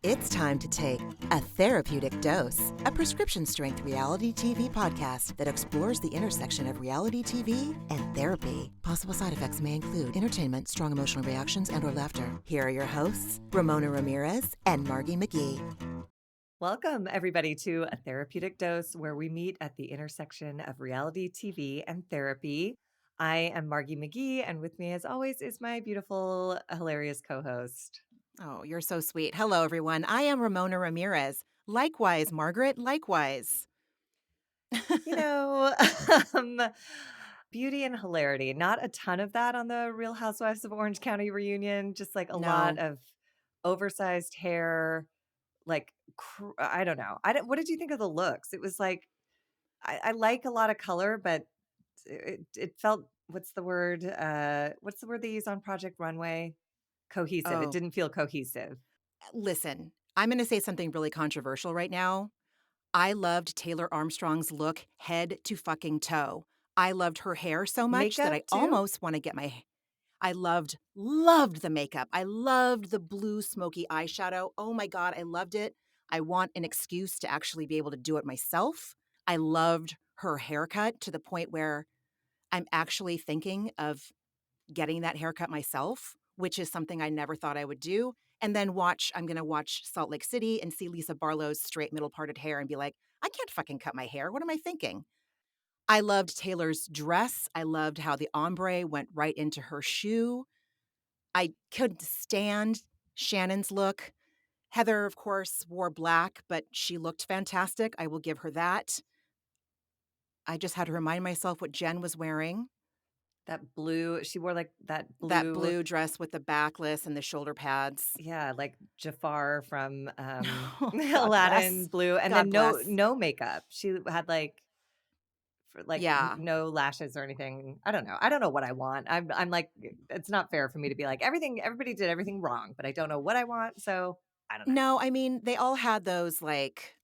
It's time to take A Therapeutic Dose, a prescription-strength reality TV podcast that explores the intersection of reality TV and therapy. Possible side effects may include entertainment, strong emotional reactions, and/or laughter. Here are your hosts, Ramona Ramirez and Margee Magee. Welcome, everybody, to A Therapeutic Dose, where we meet at the intersection of reality TV and therapy. I am Margee Magee, and with me, as always, is my beautiful, hilarious co-host. Oh, you're so sweet. Hello, everyone. I am Ramona Ramirez. Likewise, Margaret, likewise. You know, um, beauty and hilarity. Not a ton of that on the Real Housewives of Orange County reunion, just like a lot No. of oversized hair, like, I don't know. What did you think of the looks? It was like, I like a lot of color, but it felt, what's the word? What's the word they use on Project Runway? Cohesive. It Oh, didn't feel cohesive. listen, I'm going to say something really controversial right now. I loved Taylor Armstrong's look head to fucking toe. I loved her hair so much that Makeup I too? almost want to get my I loved the makeup. I loved the blue smoky eyeshadow. Oh my God, I loved it. I want an excuse to actually be able to do it myself. I loved her haircut to the point where I'm actually thinking of getting that haircut myself, which is something I never thought I would do. And then I'm going to watch Salt Lake City and see Lisa Barlow's straight middle parted hair and be like, I can't fucking cut my hair. What am I thinking? I loved Taylor's dress. I loved how the ombre went right into her shoe. I couldn't stand Shannon's look. Heather, of course, wore black, but she looked fantastic. I will give her that. I just had to remind myself what Jen was wearing. That blue, she wore like that That blue, blue dress with the backless and the shoulder pads. yeah, like Jafar from Oh, God Aladdin bless. blue, and God then bless. no makeup. She had like Yeah. no lashes or anything. I don't know. I don't know what I want. I'm like, it's not fair for me to be like everybody did everything wrong, but I don't know what I want, so I don't know. No, I mean, they all had those like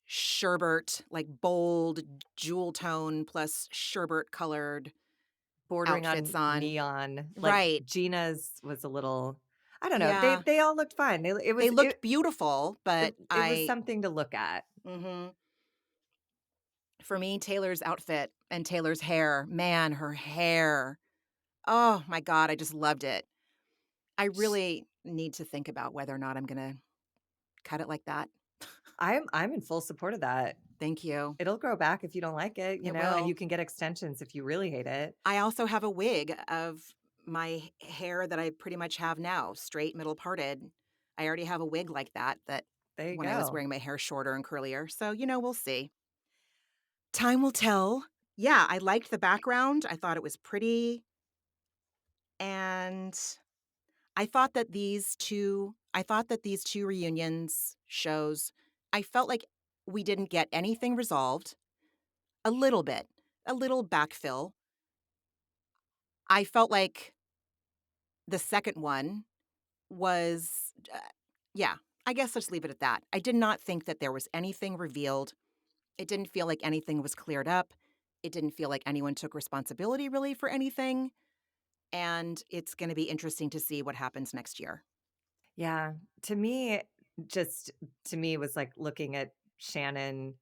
sherbet, like bold jewel tone plus sherbet colored Bordering outfits on on. neon. Like Right. Gina's was a little, I don't know. They Yeah. they all looked fine. It They was looked beautiful, but it was something to look at. mhm. For me, Taylor's outfit and Taylor's hair, man, her hair. Oh my God, I just loved it. I Sh- really need to think about whether or not I'm gonna cut it like that. I'm in full support of that. Thank you. It'll grow back if you don't like it, It and you will. can get extensions if you really hate it. I also have a wig of my hair that I pretty much have now, straight, middle parted. I already have a wig like that There you when I was go. wearing my hair shorter and curlier. So, we'll see. Time will tell. Yeah, I liked the background. I thought it was pretty. And I thought that these two reunions shows, I felt like we didn't get anything resolved. A little bit, a little backfill. I felt like the second one was, yeah, I guess let's leave it at that. I did not think that there was anything revealed. It didn't feel like anything was cleared up. It didn't feel like anyone took responsibility really for anything. And it's going to be interesting to see what happens next year. Yeah. To me, just to me was like looking at Shannon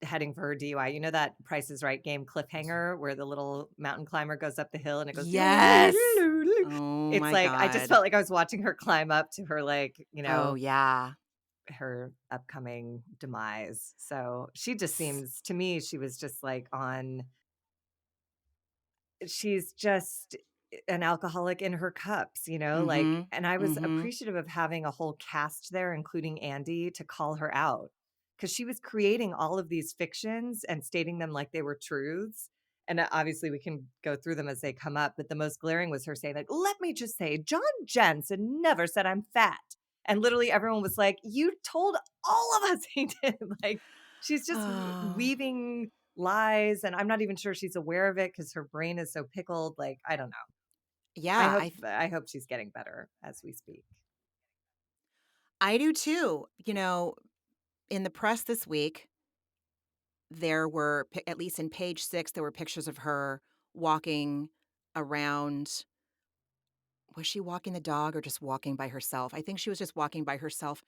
heading for her DUI. You know that Price is Right game cliffhanger where the little mountain climber goes up the hill and it goes Yes. Oh it's my like I just God. felt like I was watching her climb up to her, like, Oh, yeah. her upcoming demise. So she just seems, to me, she was just like on, she's just an alcoholic in her cups, like, Mhm. and I was Mhm. appreciative of having a whole cast there, including Andy, to call her out because she was creating all of these fictions and stating them like they were truths. And obviously, we can go through them as they come up. But the most glaring was her saying, like, let me just say, John Jensen never said I'm fat. And literally everyone was like, you told all of us he did. Like, she's just Oh. weaving lies, and I'm not even sure she's aware of it because her brain is so pickled. Like, I don't know. Yeah, I hope she's getting better as we speak. I do too. In the press this week, there were at least in page 6, there were pictures of her walking around Was she walking the dog or just walking by herself? I think she was just walking by herself.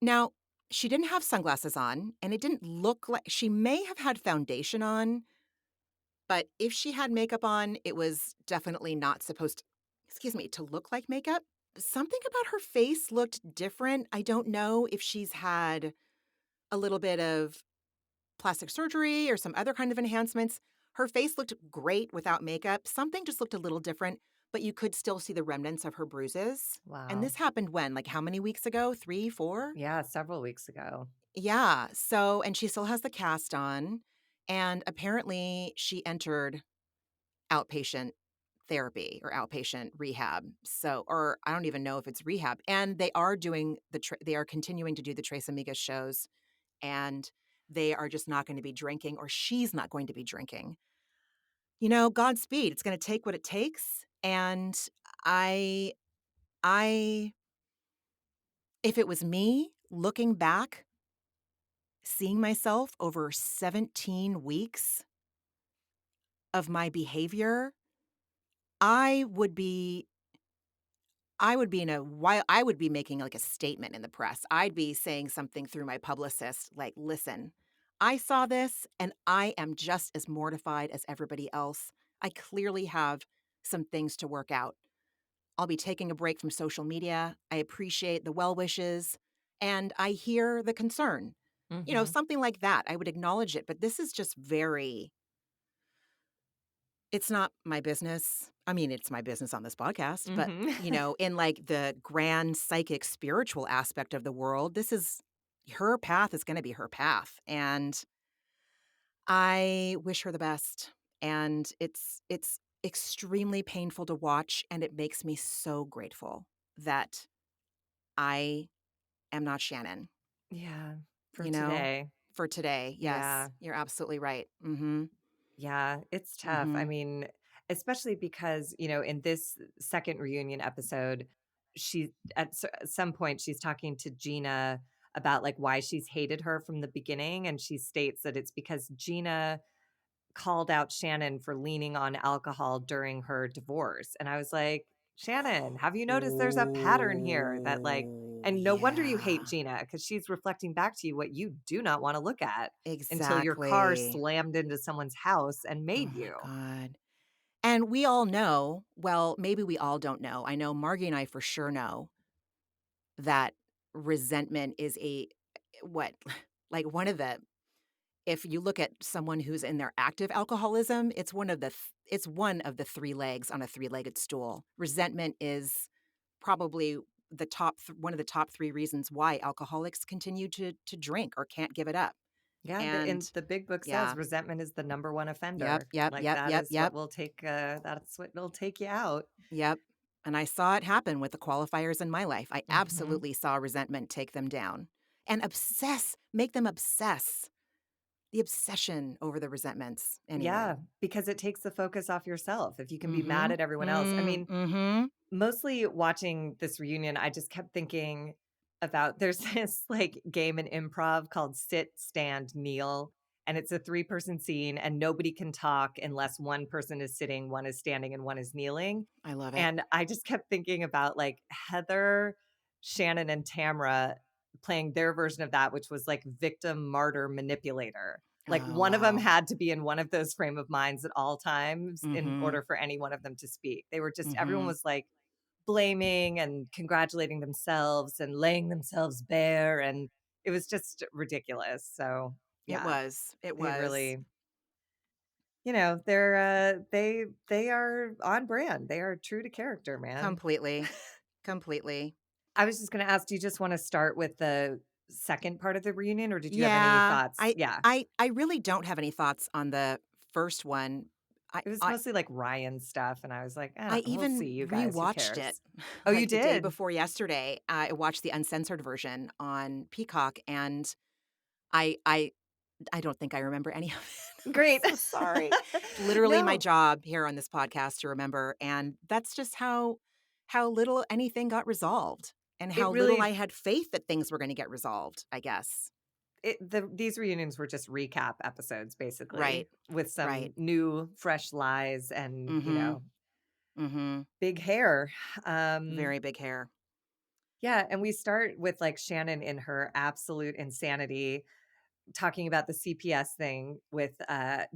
Now, she didn't have sunglasses on, and it didn't look like she may have had foundation on, but if she had makeup on, it was definitely not supposed to, excuse me, to look like makeup. Something about her face looked different. I don't know if she's had a little bit of plastic surgery or some other kind of enhancements. Her face looked great without makeup. Something just looked a little different, but you could still see the remnants of her bruises. And Wow. this happened when? Like how many weeks ago? 3, 4? Yeah, several weeks ago. Yeah. So, and she still has the cast on. And apparently she entered outpatient therapy or outpatient rehab. So, or I don't even know if it's rehab. And they are doing they are continuing to do the Tres Amigas shows, and they are just not going to be drinking, or she's not going to be drinking. Godspeed. It's going to take what it takes. And I, I, if it was me looking back, seeing myself over 17 weeks of my behavior, I would be I would be in a while I would be making like a statement in the press. I'd be saying something through my publicist like, "Listen, I saw this and I am just as mortified as everybody else. I clearly have some things to work out. I'll be taking a break from social media. I appreciate the well wishes and I hear the concern." Mhm. Something like that. I would acknowledge it, but this is just very it's not my business. I mean, it's my business on this podcast, but, Mhm. in, like, the grand psychic spiritual aspect of the world, this is her path is gonna be her path, and I wish her the best, and it's extremely painful to watch, and it makes me so grateful that I am not Shannon, Yeah, for you know, today. for today. Yes, Yeah. you're absolutely right. Mhm, Yeah, it's tough. I mhm. mean, especially because, in this second reunion episode, she at some point she's talking to Gina about like why she's hated her from the beginning, and she states that it's because Gina called out Shannon for leaning on alcohol during her divorce. And I was like, "Shannon, have you noticed there's a pattern here that like Oh, and no wonder you hate yeah. Gina because she's reflecting back to you what you do not want to look at until your car Exactly. slammed into someone's house and Oh made my you." god. And we all know, well, maybe we all don't know. I know Margie and I for sure know that resentment is what? Like one of the if you look at someone who's in their active alcoholism, it's one of the 3 legs on a three-legged stool. Resentment is probably one of the top 3 reasons why alcoholics continue to drink or can't give it up. Yeah, And the big book says yeah. resentment is the number one Yep, offender. yep, Like yep, that yep, is what yep. will take that's what will take you out. Yep, and I saw it happen with the qualifiers in my life. I Mhm. absolutely saw resentment take them down and make them obsess. The obsession over the resentments. Yeah, Anyway. because it takes the focus off yourself. If you can be mad Mhm. at everyone else. I Mm, mean, mhm. mostly watching this reunion, I just kept thinking about there's this like game in improv called Sit, Stand, Kneel. And it's a three-person scene, and nobody can talk unless one person is sitting, one is standing, and one is kneeling. I love it. And I just kept thinking about like Heather, Shannon, and Tamra playing their version of that, which was like victim, martyr, manipulator. Like Oh, one of them wow. had to be in one of those frame of minds at all times in Mhm. order for any one of them to speak. They were just everyone Mhm. was like blaming and congratulating themselves and laying themselves bare, and it was just ridiculous. So, It yeah, was. It they was. really, they are on brand. They are true to character, man. Completely. Completely. I was just going to ask, do you just want to start with the second part of the reunion, or did you have any Yeah. thoughts? I Yeah. I I really don't have any thoughts on the first one. I It was I mostly like Ryan stuff, and I was like, I I don't know, we'll even see, you guys, who rewatched it, cares? Oh, you like, the day did? before yesterday. I watched the uncensored version on Peacock, and I I I don't think I remember any of it. I'm Great. so sorry. It's literally my No, job here on this podcast to remember, and that's just how little anything got resolved, and it how little really I had faith that things were gonna get resolved, I guess. these reunions were just recap episodes Right. basically with Right. some new fresh lies and, Mhm. Mhm. big hair. Um, Very big hair. yeah, and we start with like Shannon in her absolute insanity, talking about the CPS thing with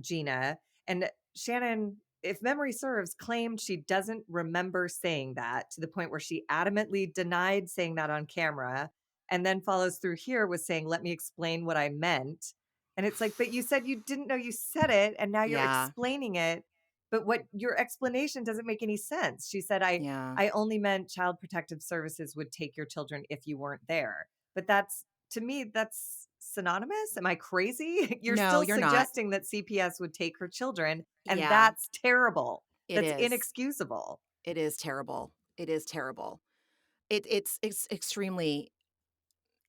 Gina. And Shannon, if memory serves, claimed she doesn't remember saying that, to the point where she adamantly denied saying that on camera, and then follows through here with saying, "Let me explain what I meant." And it's like, but you said you didn't know you said it, and now you're Yeah. explaining it. But what your explanation doesn't make any sense. She said, Yeah. I only meant Child Protective Services would take your children if you weren't there. But that's, to me, that's synonymous. Am I crazy? You're No, still you're not. suggesting that CPS would take her children, and Yeah, that's terrible. it That's is. inexcusable. It is terrible. It is terrible. It's extremely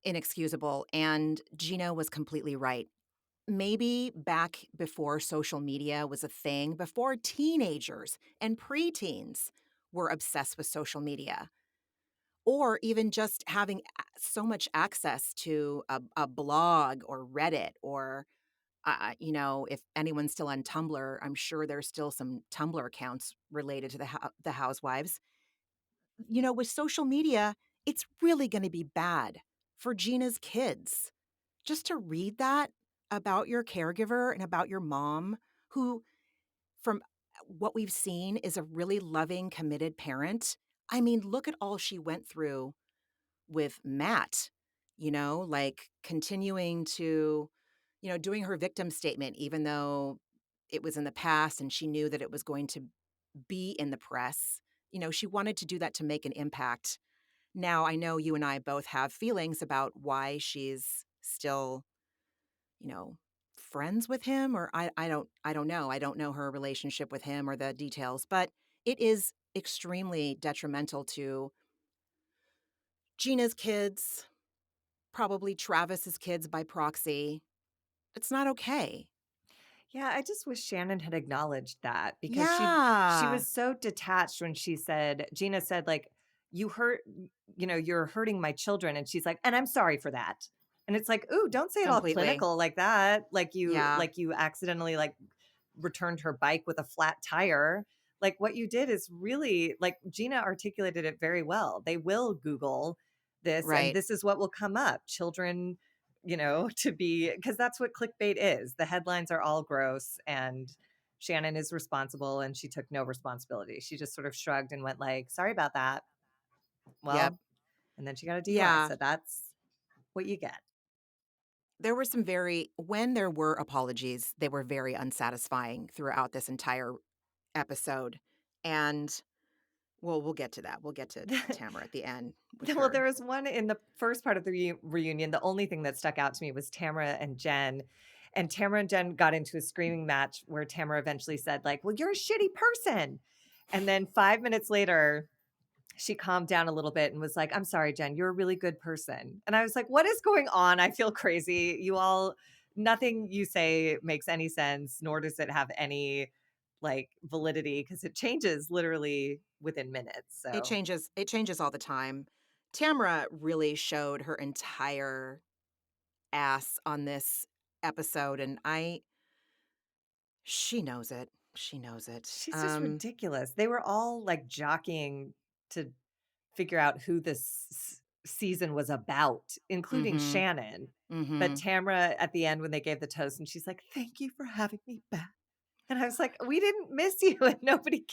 inexcusable, and Gina was completely right. Maybe back before social media was a thing, before teenagers and preteens were obsessed with social media, or even just having so much access to a blog or Reddit or if anyone's still on Tumblr, I'm sure there's still some Tumblr accounts related to the housewives. With social media, it's really going to be bad for Gina's kids. Just to read that about your caregiver and about your mom, who, from what we've seen, is a really loving, committed parent. I mean, look at all she went through with Matt, like continuing to, doing her victim statement, even though it was in the past and she knew that it was going to be in the press. She wanted to do that to make an impact. Now, I know you and I both have feelings about why she's still, you know, friends with him, or I don't know. I don't know her relationship with him or the details, but it is extremely detrimental to Gina's kids, probably Travis's kids by proxy. It's not okay. Yeah, I just wish Shannon had acknowledged that, because she Yeah, was so detached when she said, Gina said, like, "You hurt, you're hurting my children," and she's like, "And I'm sorry for that." And it's like, "Ooh, don't say it all completely. clinical like that, Yeah, like you accidentally like returned her bike with a flat tire." Like, what you did is really, like, Gina articulated it very well. They will Google this, and right. this is what will come up. Children, to be, because that's what clickbait is. The headlines are all gross, and Shannon is responsible, and she took no responsibility. She just sort of shrugged and went like, "Sorry about that." Yep. Well, and then she got a DUI. Yeah. So that's what you get. There were when there were apologies, they were very unsatisfying throughout this entire episode. And we'll get to that. We'll get to Tamara at the end with Well, her. there was one in the first part of the reunion. The only thing that stuck out to me was Tamara and Jen. And Tamara and Jen got into a screaming match where Tamara eventually said, like, "Well, you're a shitty person." And then 5 minutes later, she calmed down a little bit and was like, "I'm sorry, Jen, you're a really good person." And I was like, "What is going on? I feel crazy. Nothing you say makes any sense, nor does it have any like validity, because it changes literally within minutes." So It changes all the time. Tamara really showed her entire ass on this episode, and I she knows it. She knows it. she's just ridiculous. They were all like jockeying to figure out who this season was about, including Mhm. Shannon. But Mhm. Tamara at the end, when they gave the toast, and she's like, "Thank you for having me back." And I was like, "We didn't miss you, and nobody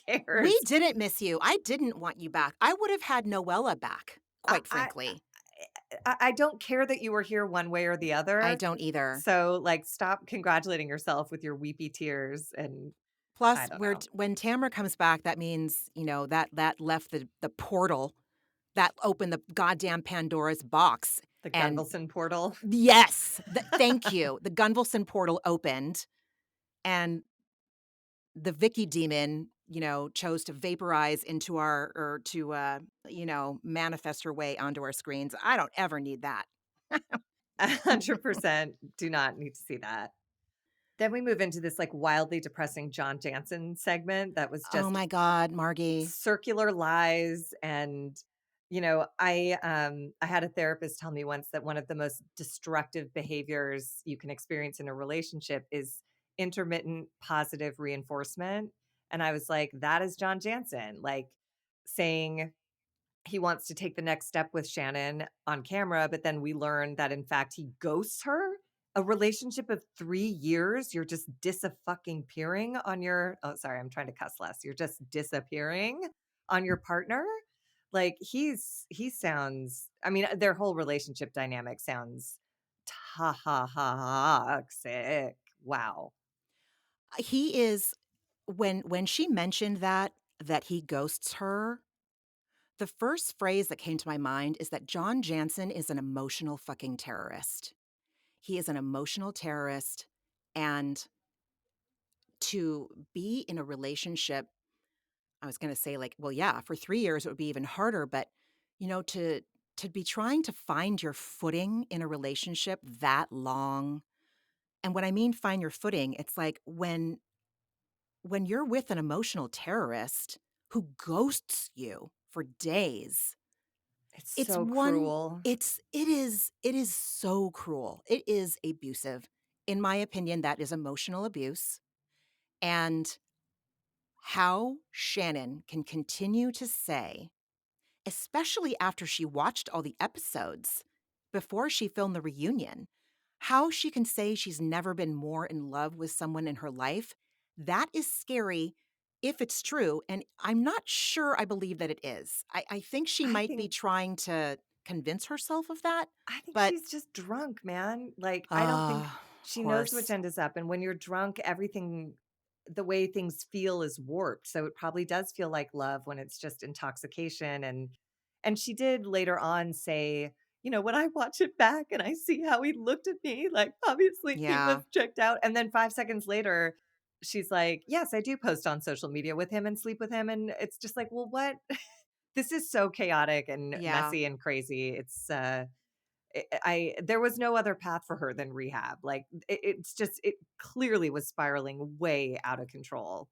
We cares." didn't miss you. I didn't want you back. I would have had Noella back, I quite I frankly. I don't care that you were here one way or the I other. don't either. So, like, stop congratulating yourself with your weepy tears, and I Plus, don't know. when Tamara comes back, that means, that left the portal, that opened the goddamn Pandora's box, The and Gunvalson Portal. yes, thank you. The Gunvalson Portal opened, and the Vicky demon, chose to vaporize into our or to, manifest her way onto our screens. I don't ever need that. 100% do not need to see that. Then we move into this, like, wildly depressing John Jansen segment that was Oh just my god, Margie. circular lies. And I had a therapist tell me once that one of the most destructive behaviors you can experience in a relationship is intermittent positive reinforcement. And I was like, that is John Jansen, like saying he wants to take the next step with Shannon on camera, but then we learn that in fact he ghosts her. A relationship of 3 years, you're just fucking peering on your oh, sorry, I'm trying to cuss less. You're just disappearing on your partner. Like he sounds, I mean, their whole relationship dynamic sounds toxic. Wow. He is when she mentioned that he ghosts her, the first phrase that came to my mind is that John Jansen is an emotional fucking terrorist. He is an emotional terrorist, and to be in a relationship, I was gonna say, like, well, yeah, for 3 years, it would be even harder, but, to be trying to find your footing in a relationship that long, and when I mean find your footing, it's like when you're with an emotional terrorist who ghosts you for days, It's it's so one cruel. it is so cruel. It is abusive. In my opinion, that is emotional abuse, and how Shannon can continue to say, especially after she watched all the episodes before she filmed the reunion, how she can say she's never been more in love with someone in her life, that is scary if it's true, and I'm not sure I believe that it is. I think she I might be think trying to convince herself of that, I think but she's just drunk, man. Like, I don't think of she knows which course. end is up. And when you're drunk, everything, the way things feel is warped. So it probably does feel like love when it's just intoxication. And she did later on say, when I watch it back and I see how he looked at me, like obviously he was Yeah. checked out. And then 5 seconds later, she's like, yes, I do post on social media with him and sleep with him. And it's just like, well, what? This is so chaotic and Yeah. messy and crazy. It's I there was no other path for her than rehab. Like it's just it clearly was spiraling way out of control,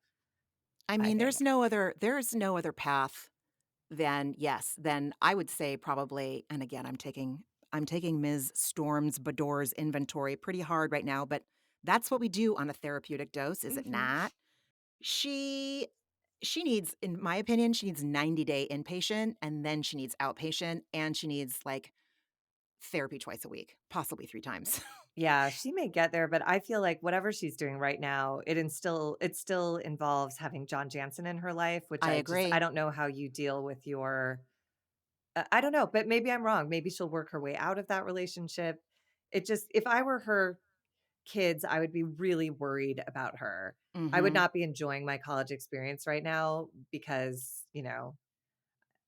I I mean, think. there's no other path than yes, then I would say probably, and again, I'm taking Ms. Storm's Bador's inventory pretty hard right now, but that's what we do on a therapeutic dose, is it Mhm. not? She she needs, in my opinion, she needs 90-day inpatient, and then she needs outpatient, and she needs, like, therapy twice a week, possibly 3 times. Yeah, she may get there, but I feel like whatever she's doing right now, it still involves having John Jansen in her life, which I I agree. don't know how you deal with your I don't know, but maybe I'm wrong. Maybe she'll work her way out of that relationship. It just if I were her kids, I would be really worried about her. I would Mhm. not be enjoying my college experience right now because,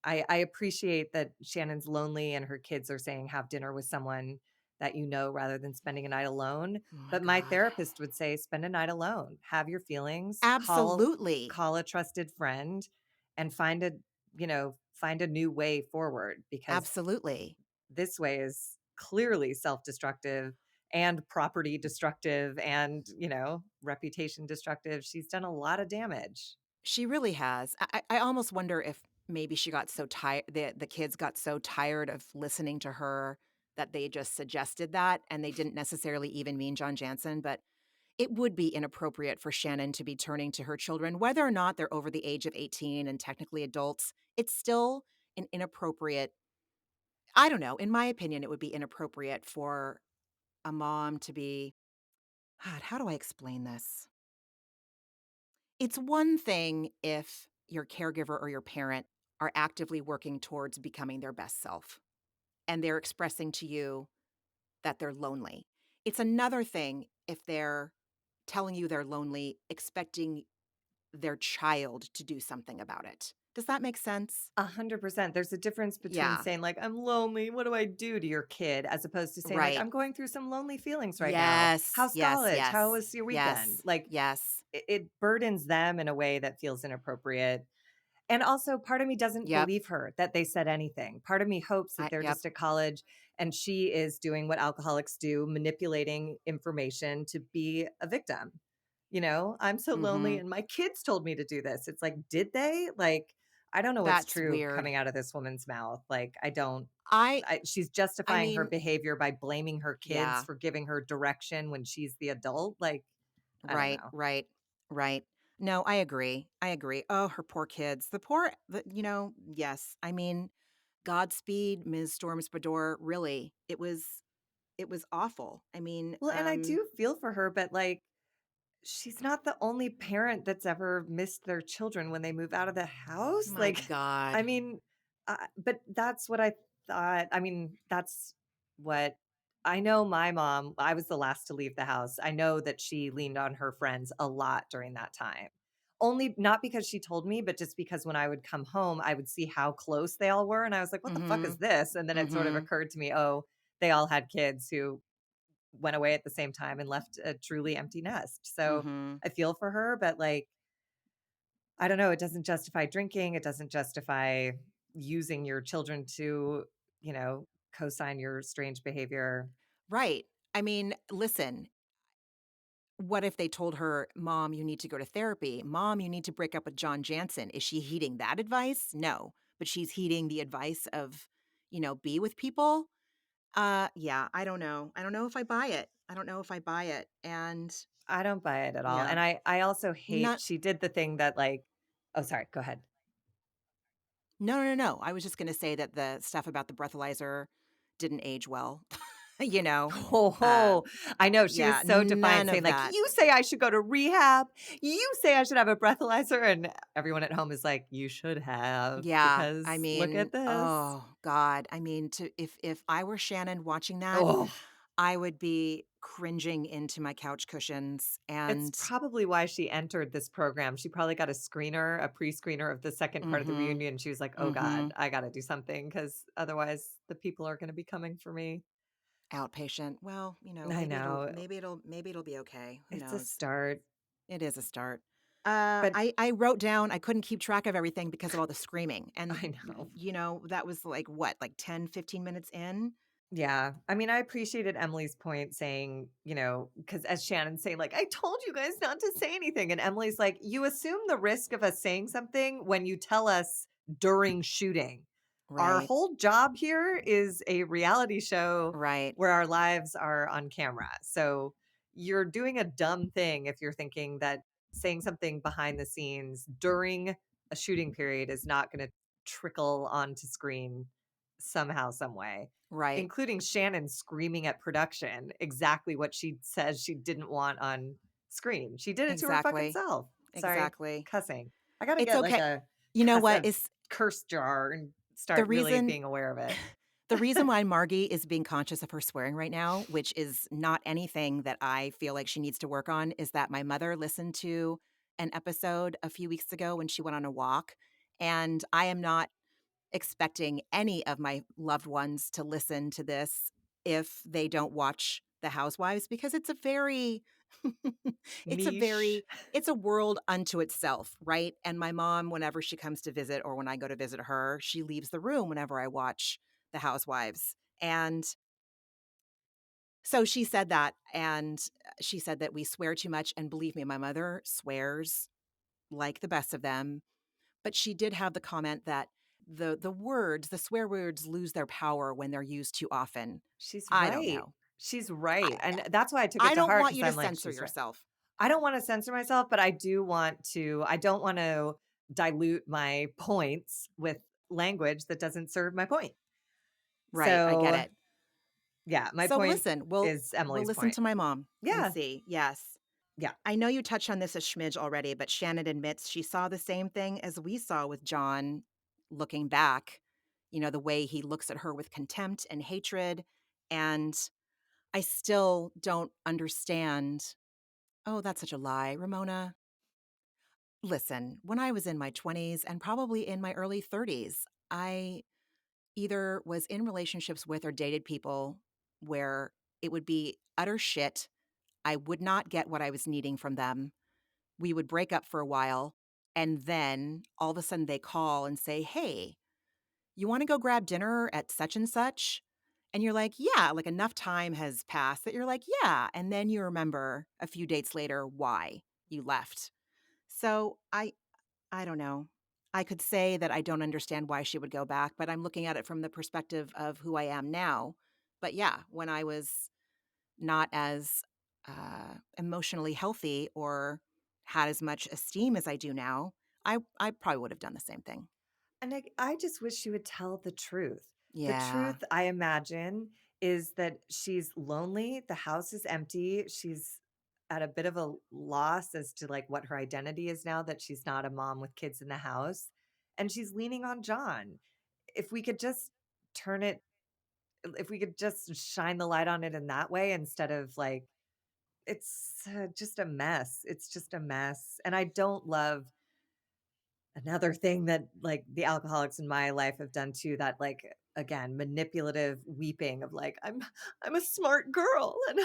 I appreciate that Shannon's lonely and her kids are saying have dinner with someone that you know rather than spending a night alone. Oh my But my god. therapist would say spend a night alone, have your feelings, Absolutely. call a trusted friend and find a new way forward because Absolutely. this way is clearly self-destructive and property destructive and, reputation destructive. She's done a lot of damage. She really has. I almost wonder if maybe she got so tired, the kids got so tired of listening to her that they just suggested that, and they didn't necessarily even mean John Jansen, but it would be inappropriate for Shannon to be turning to her children, whether or not they're over the age of 18 and technically adults. It's still an inappropriate, I don't know, in my opinion, it would be inappropriate for a mom to be, God, how do I explain this? It's one thing if your caregiver or your parent are actively working towards becoming their best self and they're expressing to you that they're lonely. It's another thing if they're telling you they're lonely, expecting their child to do something about it. Does that make sense? 100%. There's a difference between Yeah. saying, like, "I'm lonely. What do I do?" to your kid, as opposed to saying, like, Right. "I'm going through some lonely feelings right now. Yes. How's Yes. college? How Yes. was your weekend?" Yes. Like, Yes. it burdens them in a way that feels inappropriate. And also, part of me doesn't Yep. believe her that they said anything. Part of me hopes that they're Yep. just at college and she is doing what alcoholics do, manipulating information to be a victim. I'm so lonely Mhm. and my kids told me to do this. It's like, did they? Like, I don't know what's That's true weird. coming out of this woman's mouth. Like, I don't. I She's I justifying her mean, behavior by blaming her kids yeah. for giving her direction when she's the adult. Like, I don't Right, know. right, right. No, I agree. I agree. Oh, her poor kids. Yes. I mean, Godspeed, Ms. Storms Bedore. Really, it was awful. I mean, Well, and I do feel for her, but, like, she's not the only parent that's ever missed their children when they move out of the house, my like, I God. mean, but that's what I thought. I mean, that's what I know. My mom, I was the last to leave the house. I know that she leaned on her friends a lot during that time. Only not because she told me, but just because when I would come home, I would see how close they all were, and I was like, "What the fuck is Mhm. this?" And then it sort of Mhm. occurred to me, "Oh, they all had kids who went away at the same time and left a truly empty nest." So Mhm. I feel for her, but like, I don't know, it doesn't justify drinking. It doesn't justify using your children to, you know, co-sign your strange behavior. Right. I mean, listen, what if they told her, "Mom, you need to go to therapy. Mom, you need to break up with John Jansen." Is she heeding that advice? No, but she's heeding the advice of, be with people. Yeah, I don't know. I don't know if I buy it. I don't know if I buy it. And I don't buy it at all. yeah, And I also hate not she did the thing that like, oh, sorry, go ahead. no, no, no, no. I was just going to say that the stuff about the breathalyzer didn't age well. you know, uh, Oh, I know. She was yeah, so defiant, none saying, of like, that. you say I should go to rehab. You say I should have a breathalyzer. And everyone at home is like, you should have, Yeah, I because look mean, at this. oh God, I mean, to if I were Shannon watching that, Oh, I would be cringing into my couch cushions. it's And probably why she entered this program. She probably got a pre-screener of the second part of the mm-hmm, reunion. She was like, "Oh mm-hmm, god, I gotta do something because otherwise the people are gonna be coming for me." outpatient. Well, I know. maybe it'll be okay. Who It's a knows? start, It is a start. but I wrote down I couldn't keep track of everything because of all the screaming. And, I know. that was like what, like 10, 15 minutes in? Yeah. I mean, I appreciated Emily's point saying, because as Shannon's saying, like, I told you guys not to say anything. And Emily's like, you assume the risk of us saying something when you tell us during shooting. Our Right, whole job here is a reality show right, where our lives are on camera. So you're doing a dumb thing if you're thinking that saying something behind the scenes during a shooting period is not going to trickle onto screen somehow, some way, right. including Shannon screaming at production exactly what she says she didn't want on screen. She did it to her fucking Exactly. self. Sorry, Exactly. cussing. I gotta It's get like okay. a You know what? a Is curse jar and the start really reason being aware of it. the reason why Margie is being conscious of her swearing right now, which is not anything that I feel like she needs to work on, is that my mother listened to an episode a few weeks ago when she went on a walk, and I am not expecting any of my loved ones to listen to this if they don't watch The Housewives, because it's a very it's a Niche. very it's a world unto itself, right? And my mom, whenever she comes to visit or when I go to visit her, she leaves the room whenever I watch The Housewives. And so she said that, and she said that we swear too much. And believe me, my mother swears like the best of them. But she did have the comment that the swear words lose their power when they're used too often. She's I don't right. know. She's I right. And that's why I took it I to don't heart want because you to I'm like, censor she's right. yourself. I don't want to censor myself, but I don't want to dilute my points with language that doesn't serve my point. Right, I get So, it. yeah, my So point listen, we'll is we'll Emily's listen point. to my mom and Yeah. see. Yes. Yeah. I know you touched on this a smidge already, but Shannon admits she saw the same thing as we saw with John looking back. The way he looks at her with contempt and hatred. And I still don't understand. Oh, that's such a lie, Ramona. Listen, when I was in my 20s and probably in my early 30s, I either was in relationships with or dated people where it would be utter shit. I would not get what I was needing from them. We would break up for a while, and then all of a sudden they call and say, "Hey, you want to go grab dinner at such and such?" And you're like, "Yeah," like enough time has passed that you're like, "Yeah." And then you remember a few dates later why you left. So I don't know. I could say that I don't understand why she would go back, but I'm looking at it from the perspective of who I am now. But yeah, when I was not as emotionally healthy or had as much esteem as I do now, I probably would have done the same thing. And I just wish she would tell the truth. The Yeah. truth, I imagine, is that she's lonely. The house is empty. She's at a bit of a loss as to like what her identity is now that she's not a mom with kids in the house. And she's leaning on John. If we could just turn it, if we could just shine the light on it in that way instead of like, it's just a mess. It's just a mess. And I don't love another thing that, like, the alcoholics in my life have done too, that, like, again, manipulative weeping of like, I'm a smart girl and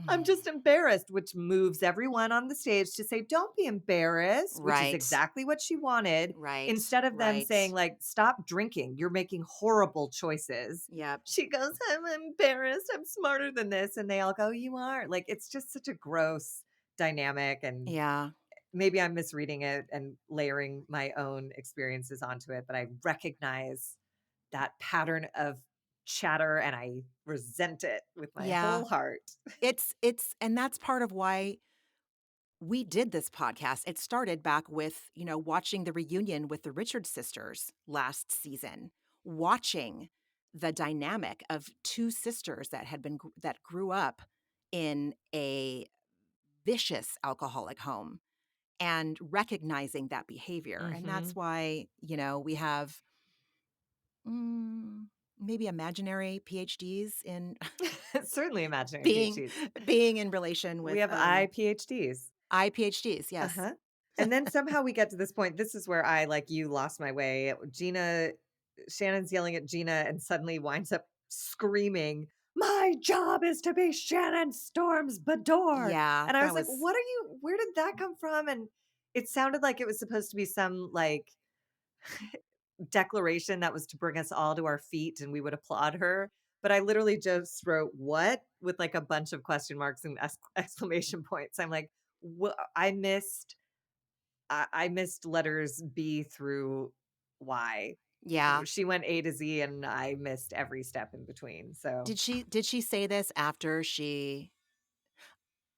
I'm Mm. just embarrassed, which moves everyone on the stage to say, "Don't be embarrassed," which is Right. exactly what she wanted, Right. instead of them saying Right. like, "Stop drinking. You're making horrible choices." Yep. She goes, "I'm embarrassed. I'm smarter than this." And they all go, "You are." Like, it's just such a gross dynamic, and Yeah. maybe I'm misreading it and layering my own experiences onto it, but I recognize that pattern of chatter and I resent it with my Yeah. whole heart. It's and that's part of why we did this podcast. It started back with, watching the reunion with the Richard sisters last season, watching the dynamic of two sisters that that grew up in a vicious alcoholic home and recognizing that behavior. And that's Mhm. why, we have mm, maybe imaginary PhDs in Certainly imaginary being PhDs. being in relation We with have I-PhDs. IPhDs, yes. Uh-huh. And then somehow we get to this point. This is where I, like you, lost my way. Shannon's yelling at Gina and suddenly winds up screaming, "My job is to be Shannon Storm's Bador." Yeah, And I was that like, was where did that come from? And it sounded like it was supposed to be some like declaration that was to bring us all to our feet and we would applaud her. But I literally just wrote "what" with like a bunch of question marks and exclamation points. I'm like, what? I missed letters B through Y. yeah. She went A to Z and I missed every step in between. So Did she say this after she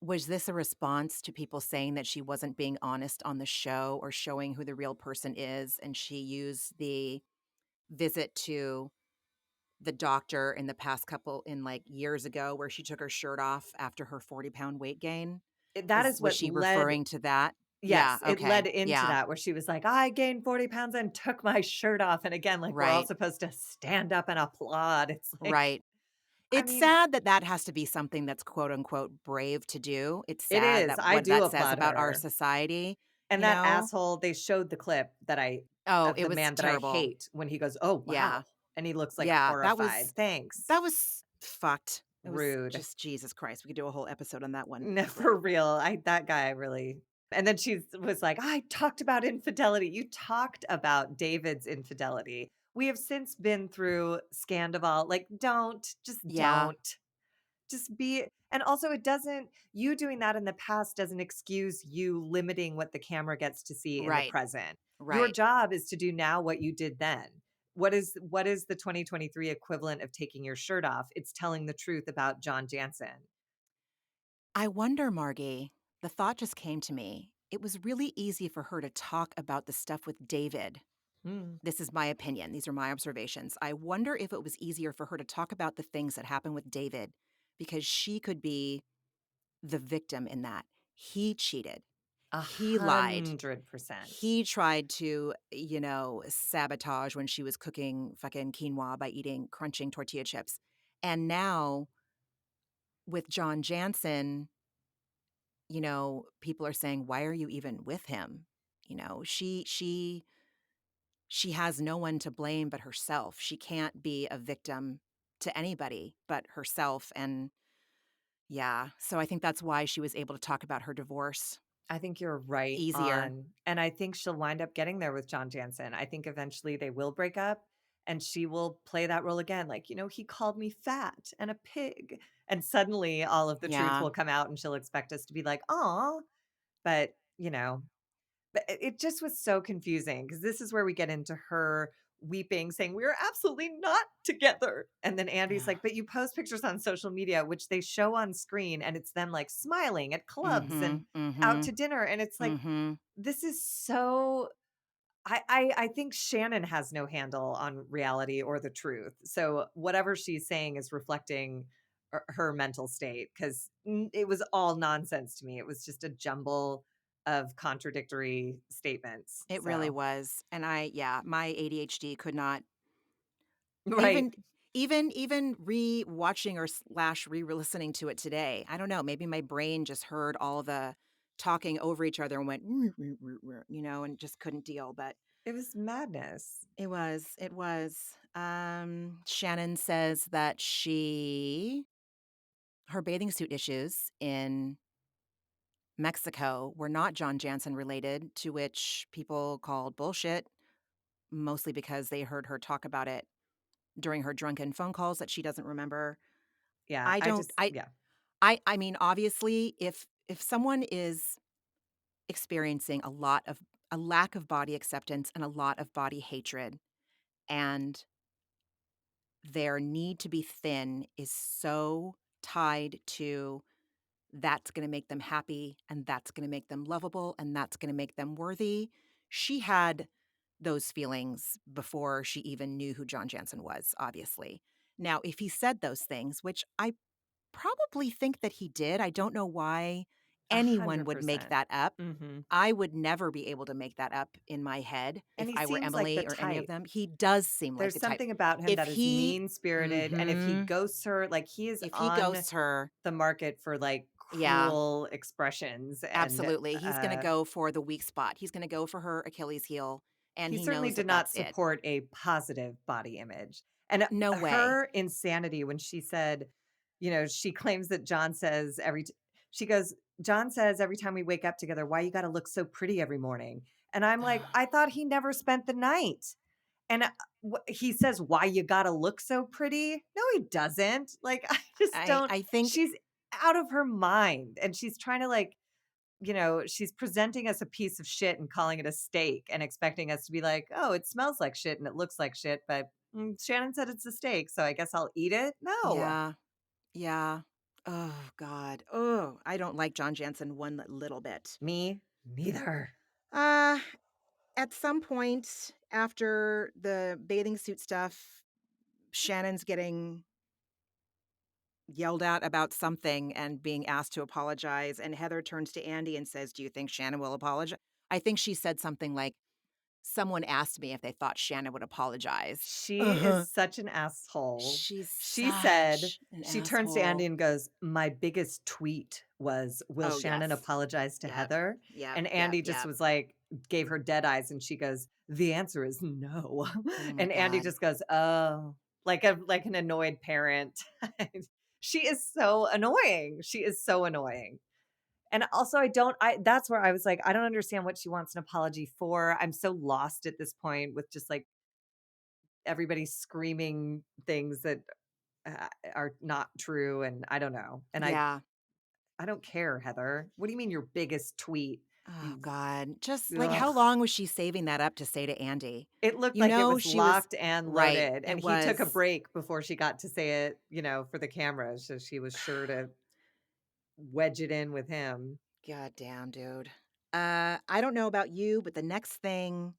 was this a response to people saying that she wasn't being honest on the show or showing who the real person is, and she used the visit to the doctor in the past couple in, like, years ago where she took her shirt off after her 40-pound weight gain? that is Was what she led, referring to that? Yeah, yes, it led okay, into yeah, that where she was like, "I gained 40 pounds and took my shirt off." And again, like we're all right, supposed to stand up and applaud. It's like, right. I It's mean, sad that that has to be something that's quote unquote "brave" to do. It's it sad is. that I what do that says applaud about our her. society, And you that know? asshole, they showed the clip that Oh, of it the was man that I terrible. hate when he goes, "Oh, Yeah. wow." And he looks like Yeah, horrified. Thanks. that was fucked. It was Rude. just Jesus Christ. We could do a whole episode on that one. No, for real. That guy really. And then she was like, "I talked about infidelity." You talked about David's infidelity. We have since been through Scandival. Like, just Yeah, don't. Just be, and also it doesn't, you doing that in the past doesn't excuse you limiting what the camera gets to see in the right, present. Your right. job is to do now what you did then. What is the 2023 equivalent of taking your shirt off? It's telling the truth about John Jansen. I wonder, Margie, the thought just came to me. It was really easy for her to talk about the stuff with David. Mm. This is my opinion. These are my observations. I wonder if it was easier for her to talk about the things that happened with David because she could be the victim in that. He cheated. A He lied. 100%. He tried to, sabotage when she was cooking fucking quinoa by crunching tortilla chips. And now with John Jansen, people are saying, "Why are you even with him?" She has no one to blame but herself. She can't be a victim to anybody but herself. And yeah, so I think that's why she was able to talk about her divorce I think you're right easier. on. And I think she'll wind up getting there with John Jansen. I think eventually they will break up and she will play that role again. Like, he called me fat and a pig. And suddenly all of the truth Yeah. will come out and she'll expect us to be like, "Aw." But, but it just was so confusing because this is where we get into her weeping, saying, "We're absolutely not together." And then Andy's Yeah. like, "But you post pictures on social media," which they show on screen, and it's them like smiling at clubs and Mhm, out mhm, to dinner. And it's like, mhm. this is so I think Shannon has no handle on reality or the truth. So whatever she's saying is reflecting her mental state, because it was all nonsense to me. It was just a jumble of contradictory statements. It really So, was, and yeah, my ADHD could not right. even even re-watching or slash re-listening to it today. I don't know, maybe my brain just heard all the talking over each other and went, and just couldn't deal, but It was madness. it was. Shannon says that her bathing suit issues in Mexico were not John Jansen related, to which people called bullshit, mostly because they heard her talk about it during her drunken phone calls that she doesn't remember. Yeah. I I don't just, yeah. I mean, obviously, if someone is experiencing a lack of body acceptance and a lot of body hatred, and their need to be thin is so tied to that's gonna make them happy, and that's gonna make them lovable, and that's gonna make them worthy. She had those feelings before she even knew who John Jansen was, obviously. Now, if he said those things, which I probably think that he did, I don't know why anyone would make 100%. that up. Hmm. I would never be able to make that up in my head And if he I were seems like the Emily or any of type. them. He does seem like There's the type. something about him If that is he mean spirited. And if he Mhm. ghosts her, like he is If he on ghosts her, the market for like yeah. cruel expressions. And Absolutely, he's gonna go for the weak spot. He's gonna go for her Achilles heel, and he he certainly knows did that not that's it. support a positive body image. And No way. her insanity when she said, she claims that John says she goes, "John says every time we wake up together, why you got to look so pretty every morning." And I'm like, I thought he never spent the night. And he says, "Why you got to look so pretty?" No, he doesn't. Like, I just don't. I think She's out of her mind. And she's trying to like, she's presenting us a piece of shit and calling it a steak and expecting us to be like, "Oh, it smells like shit and it looks like shit, but Shannon said it's a steak, so I guess I'll eat it." No, yeah, yeah. Oh god. Oh, I don't like John Jansen one little bit. me neither. Uh, at some point after the bathing suit stuff, Shannon's getting yelled at about something and being asked to apologize, and Heather turns to Andy and says, "Do you think Shannon will apologize?" I think she said something like, "Someone asked me if they thought Shannon would apologize." She Uh-huh. is such an asshole. She's She said, such an she turns to Andy asshole. and goes, "My biggest tweet was, 'Will Oh, Shannon yes. apologize to Yep. Heather?'" Yep, And yep, Andy just yep. was like, gave her dead eyes and she goes, "The answer is no." Oh my And Andy god. just goes, "Oh," like an annoyed parent. She is so annoying. She is so annoying. And also I that's where I was like, I don't understand what she wants an apology for. I'm so lost at this point with just like everybody screaming things that are not true, and I don't know. And Yeah. I don't care, Heather. What do you mean your biggest tweet? Oh You god. Just, like, how ugh. long was she saving that up to say to Andy? It looked You like it know, was she was locked and right. loaded, and It he took a was break before she got to say it, for the camera, so she was sure to wedge it in with him. god damn, dude. I don't know about you, but the next thing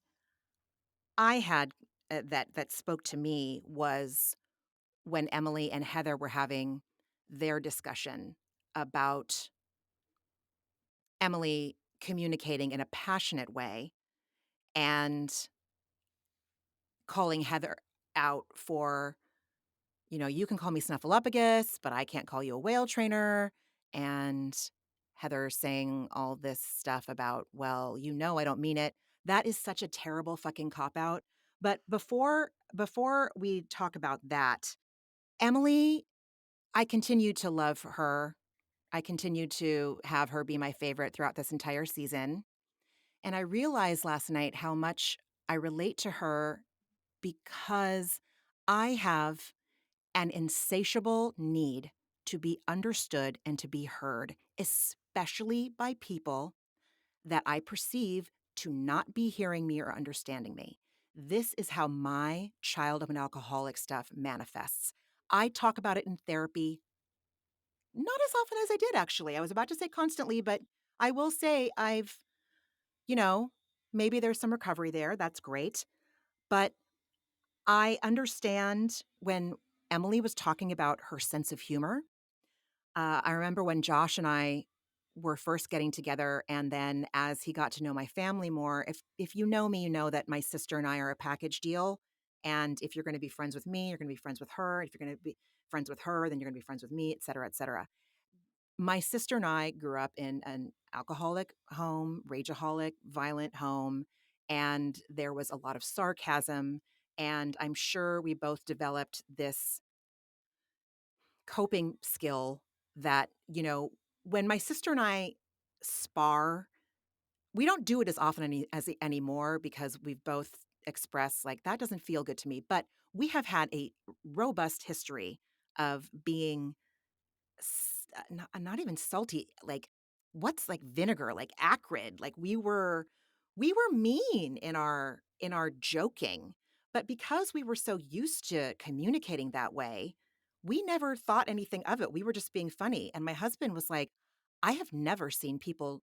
I had, that spoke to me was when Emily and Heather were having their discussion about Emily communicating in a passionate way and calling Heather out for, "You can call me Snuffleupagus, but I can't call you a whale trainer." And Heather saying all this stuff about, "Well, I don't mean it." That is such a terrible fucking cop out. But before we talk about that, Emily, I continue to love her. I continue to have her be my favorite throughout this entire season. And I realized last night how much I relate to her because I have an insatiable need to be understood and to be heard, especially by people that I perceive to not be hearing me or understanding me. This is how my child of an alcoholic stuff manifests. I talk about it in therapy, not as often as I did actually. I was about to say constantly, but I will say I've, you know, maybe there's some recovery there. That's great. But I understand when Emily was talking about her sense of humor. I remember when Josh and I were first getting together, and then as he got to know my family more, if you know me, you know that my sister and I are a package deal. And if you're going to be friends with me, you're going to be friends with her. If you're going to be friends with her, then you're going to be friends with me, et cetera, et cetera. My sister and I grew up in an alcoholic home, rageaholic, violent home, and there was a lot of sarcasm. And I'm sure we both developed this coping skill that, when my sister and I spar, we don't do it as often anymore because we've both expressed like that doesn't feel good to me. But we have had a robust history of being not even salty, like what's like vinegar, like acrid. Like we were mean in our joking. But because we were so used to communicating that way, we never thought anything of it. We were just being funny. And my husband was like, I have never seen people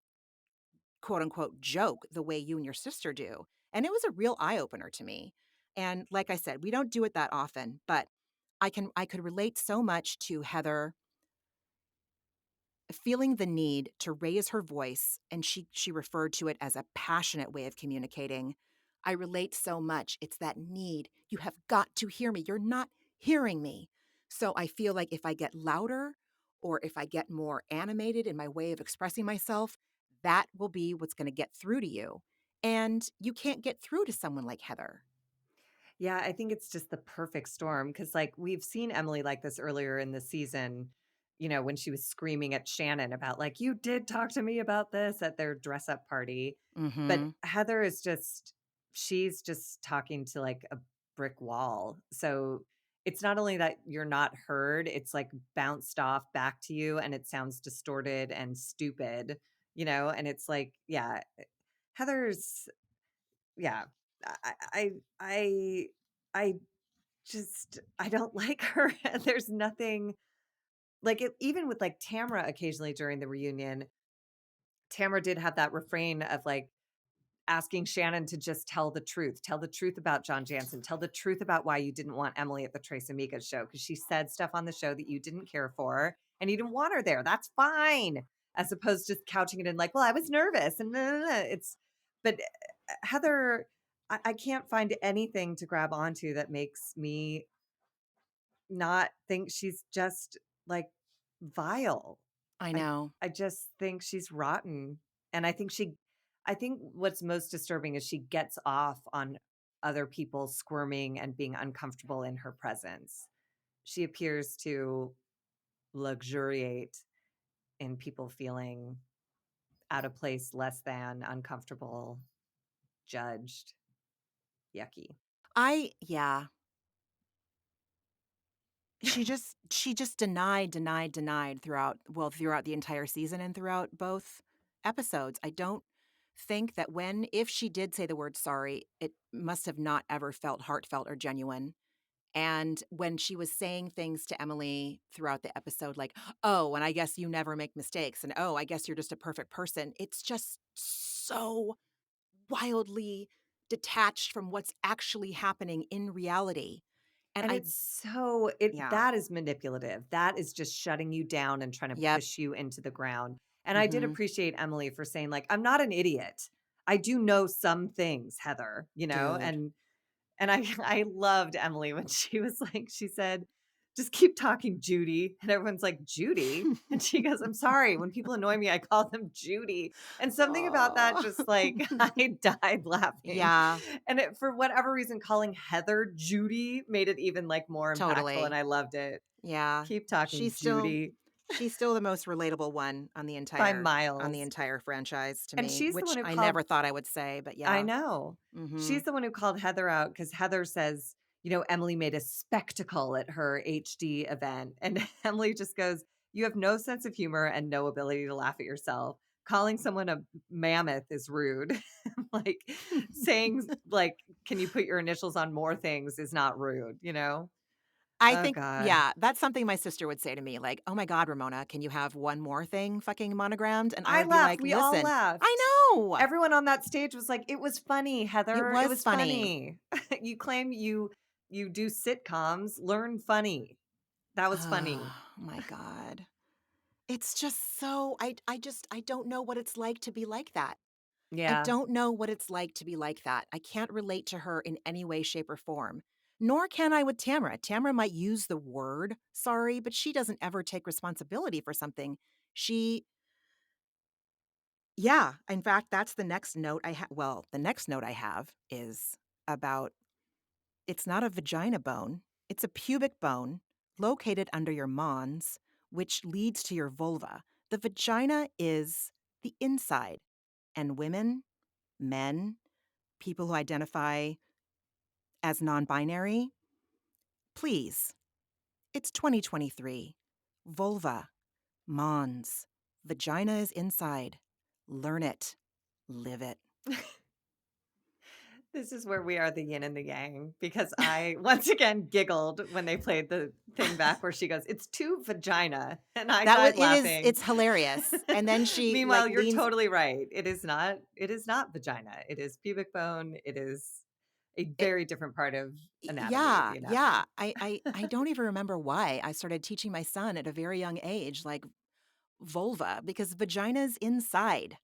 quote unquote joke the way you and your sister do. And it was a real eye opener to me. And like I said, we don't do it that often, but I could relate so much to Heather feeling the need to raise her voice, and she referred to it as a passionate way of communicating. I relate so much. It's that need. You have got to hear me. You're not hearing me. So I feel like if I get louder or if I get more animated in my way of expressing myself, that will be what's going to get through to you. And you can't get through to someone like Heather. Yeah, I think it's just the perfect storm because, like, we've seen Emily like this earlier in the season, when she was screaming at Shannon about, like, you did talk to me about this at their dress up party. But Mhm. Heather is she's just talking to like a brick wall. So it's not only that you're not heard, it's like bounced off back to you and it sounds distorted and stupid, and it's like, yeah, Heather's yeah. I I I I I don't like her. There's nothing like it, even with like Tamara occasionally during the reunion, Tamara did have that refrain of like asking Shannon to just tell the truth. Tell the truth about John Jansen. Tell the truth about why you didn't want Emily at the Trace Amiga show because she said stuff on the show that you didn't care for and you didn't want her there. That's fine. As opposed to couching it in like, well, I was nervous and it's, but Heather, I can't find anything to grab onto that makes me not think she's just like vile. I I know. I just think she's rotten. And I think what's most disturbing is she gets off on other people squirming and being uncomfortable in her presence. She appears to luxuriate in people feeling out of place, less than, uncomfortable, judged, yucky. Yeah. She just denied throughout the entire season and throughout both episodes. I don't think that if she did say the word sorry, it must have not ever felt heartfelt or genuine. And when she was saying things to Emily throughout the episode, like, oh, and I guess you never make mistakes, and oh, I guess you're just a perfect person, it's just so wildly detached from what's actually happening in reality. And And I, it's so it yeah. that is manipulative. That is just shutting you down and trying to Yep. push you into the ground. And I did Hmm. appreciate Emily for saying like, "I'm not an idiot. I do know some things, Heather," Dude. and I I loved Emily when she was like she said, "Just keep talking, Judy." And everyone's like, "Judy?" And she goes, "I'm sorry. When people annoy me, I call them Judy." And something about that Oh. just like I died laughing. Yeah, And for whatever reason, calling Heather Judy made it even like more impactful. And totally. I loved it. Yeah. Keep talking, She's still Judy, she's still the most relatable one by on the miles. entire franchise to And me, she's the which one who I called never thought I would say, but I yeah. know. She's Mhm. the one who called Heather out because Heather says, Emily made a spectacle at her HD event. And Emily just goes, "You have no sense of humor and no ability to laugh at yourself. Calling someone a mammoth is rude." Like saying, like, can you put your initials on more things is not rude, you know? I Oh think god. yeah, that's something my sister would say to me, like, "Oh my god, Ramona, can you have one more thing fucking monogrammed?" And I I would be laughed, like, we all "Listen, I laughed. know! Everyone on that stage was like, "It was funny, It Heather, it was was funny." funny." You claim you do sitcoms, learn funny. That was funny. Oh my god. It's just so I don't know what it's like to be like that. I Yeah. don't know what it's like to be like that. I can't relate to her in any way, shape, or form. Nor can I with Tamara. Tamara might use the word sorry, but she doesn't ever take responsibility for something. She, yeah, in fact, that's the next note I have. Well, the next note I have is about it's not a vagina bone, it's a pubic bone located under your mons, which leads to your vulva. The vagina is the inside, and women, men, people who identify as non binary, please, it's 2023. Vulva, mons, vagina is inside. Learn it, live it. This is where we are the yin and the yang because I once again giggled when they played the thing back where she goes, "It's too vagina," and I That was died laughing. it's hilarious. And then she like Meanwhile, you're leans totally right. It is not vagina. It is pubic bone. It is a it, very different part of anatomy, yeah, the yeah. anatomy. I don't even remember why I started teaching my son at a very young age, like vulva, because vagina's inside.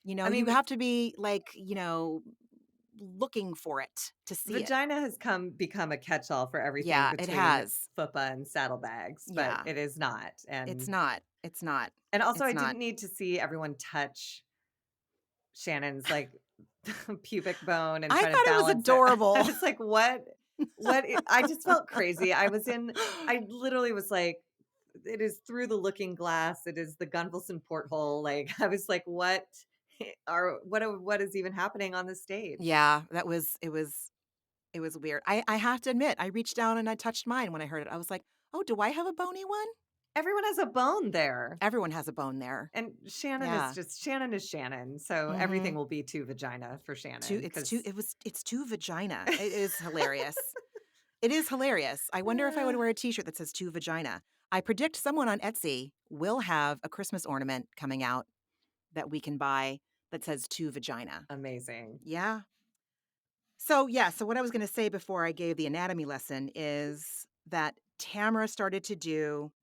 You know, I you mean, have to be like, looking for it to see it. vagina has become a catch-all for everything Yeah, it between has. fupa and saddlebags, but Yeah. it is not. It's And not. It's not. and also I It's not. didn't need to see everyone touch Shannon's, like, pubic bone and I try to thought it was balance it. I adorable. was like, "What? I just felt crazy. I literally was like, "It is through the looking glass. It is the Gunvalson Portal." Like, I was like, what is even happening on this stage?" Yeah, it was weird. I have to admit, I reached down and I touched mine when I heard it. I was like, "Oh, do I have a bony one?" Everyone has a bone there. Everyone has a bone there. And Yeah. Shannon is Shannon, so everything Mhm. will be to vagina for Too Shannon it's too because it was it's too vagina. It is hilarious. It is hilarious. I wonder if I would wear a t-shirt that says "to vagina." I predict someone on Etsy will have a Christmas ornament coming out that we can buy that says "to vagina." amazing. Yeah. So, yeah, so what I was gonna say before I gave the anatomy lesson is that Tamara started to do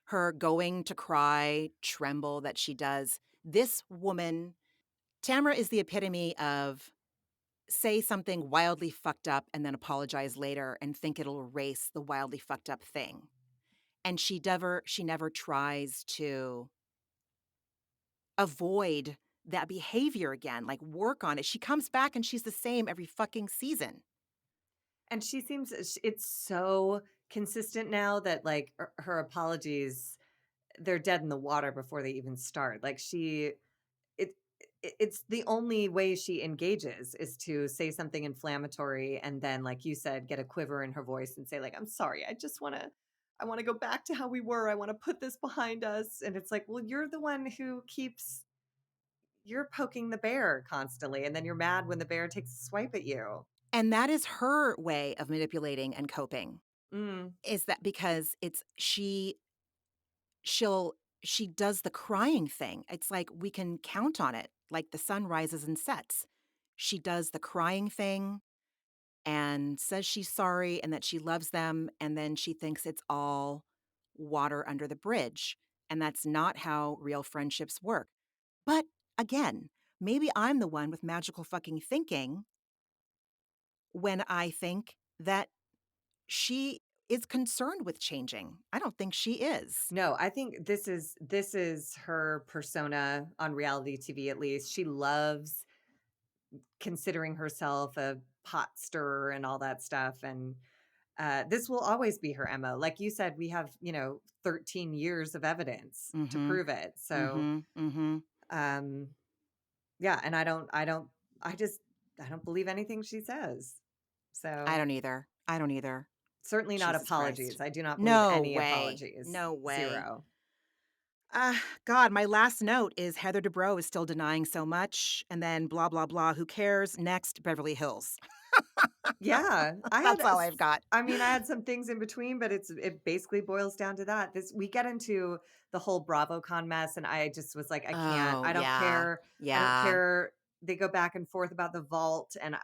her going to cry, tremble that she does. This woman, Tamara is the epitome of say something wildly fucked up and then apologize later and think it'll erase the wildly fucked up thing. And she never tries to avoid that behavior again, like work on it. She comes back and she's the same every fucking season. And she seems it's so consistent now that, like, her apologies, they're dead in the water before they even start. Like, it it's the only way she engages is to say something inflammatory and then, like you said, get a quiver in her voice and say, like, "I'm sorry, I wanna go back to how we were. I wanna put this behind us." And it's like, "Well, you're the one who keeps you're poking the bear constantly, and then you're mad when the bear takes a swipe at you." And that is her way of manipulating and coping. Mm. Is that because it's she'll she does the crying thing. It's like we can count on it, like the sun rises and sets. She does the crying thing and says she's sorry and that she loves them, and then she thinks it's all water under the bridge. And that's not how real friendships work. But again, maybe I'm the one with magical fucking thinking when I think that she is concerned with changing. I don't think she is. No, I think this is her persona on reality TV, at least. She loves considering herself a pot stirrer and all that stuff, and, this will always be her MO. Like you said, we have, 13 years of evidence to Mhm. prove it. So, Mhm. Mhm. um, yeah, and I don't believe anything she says. I So, don't either. I don't either. certainly not Jesus Christ. apologies. I do not believe No any way. apologies. No way. 0. Uh, God, my last note is Heather Dubrow is still denying so much, and then blah, blah, blah, who cares? Next, Beverly Hills. Yeah, That's all I've got. I mean, I had some things in between, but it basically boils down to that. This we get into the whole BravoCon mess, and I just was like, I can't. Oh, I don't yeah. care. I don't Yeah. care. They go back and forth about the vault, and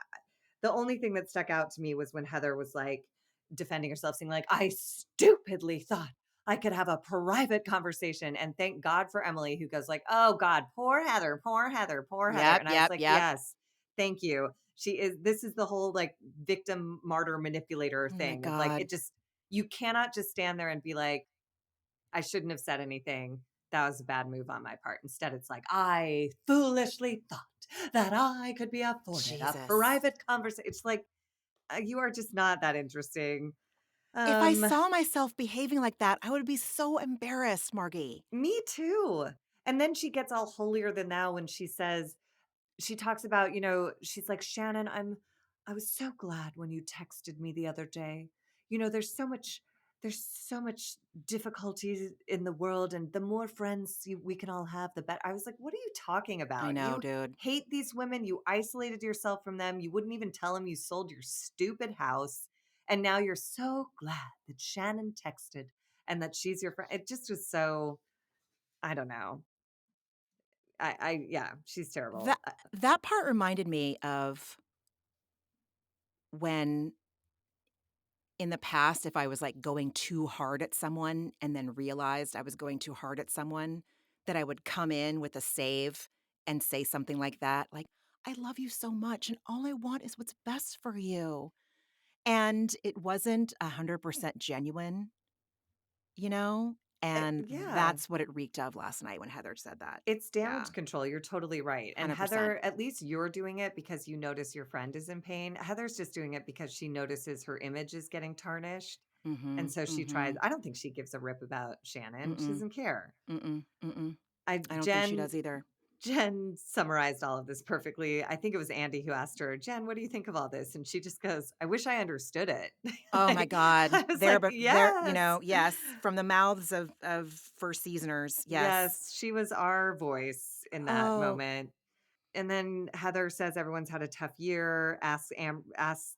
the only thing that stuck out to me was when Heather was like defending herself, saying like, "I stupidly thought I could have a private conversation," and thank God for Emily, who goes like, "Oh God, poor Heather, poor Heather, poor Heather," Yep, and I was yep, like, yep. "Yes, thank you." This is the whole like victim martyr manipulator Oh my thing of like God. it just you cannot just stand there and be like, I shouldn't have said anything. That was a bad move on my part. Instead, it's like, I foolishly thought that I could be afforded a Jesus. private conversation. It's like, you are just not that interesting. If I Um, saw myself behaving like that, I would be so embarrassed, Margie. Me too. And then she gets all holier than thou when she talks about, she's like, "Shannon, I was so glad when you texted me the other day. There's so much difficulties in the world, and the more friends we can all have, the better." I was like, "What are you talking I about? know, You dude. hate these women. You isolated yourself from them. You wouldn't even tell them you sold your stupid house, and now you're so glad that Shannon texted and that she's your friend." It just was so, I don't know. Yeah, she's That terrible. that part reminded me of when in the past, if I was, like, going too hard at someone and then realized I was going too hard at someone, that I would come in with a save and say something like that, like, "I love you so much, and all I want is what's best for you." And it wasn't 100% genuine, you know? And Yeah. that's what it reeked of last night when Heather said that. It's Yeah, damage control, you're totally right, and 100%. Heather, at least you're doing it because you notice your friend is in pain. Heather's just doing it because she notices her image is getting tarnished, and Mhm, so she tries. mhm. I don't think she gives a rip about Shannon, she Mm-mm, doesn't care. mm-mm, mm-mm. I I don't think she Jen does either. Jen summarized all of this perfectly. I think it was Andy who asked her, "Jen, what do you think of all this?" And she just goes, "I wish I understood it." Oh my Like, god. I was There like, but there "Yes." yes, from the mouths of first seasoners, yes. Yes, she was our voice in that Oh, moment. And then Heather says everyone's had a tough year, asks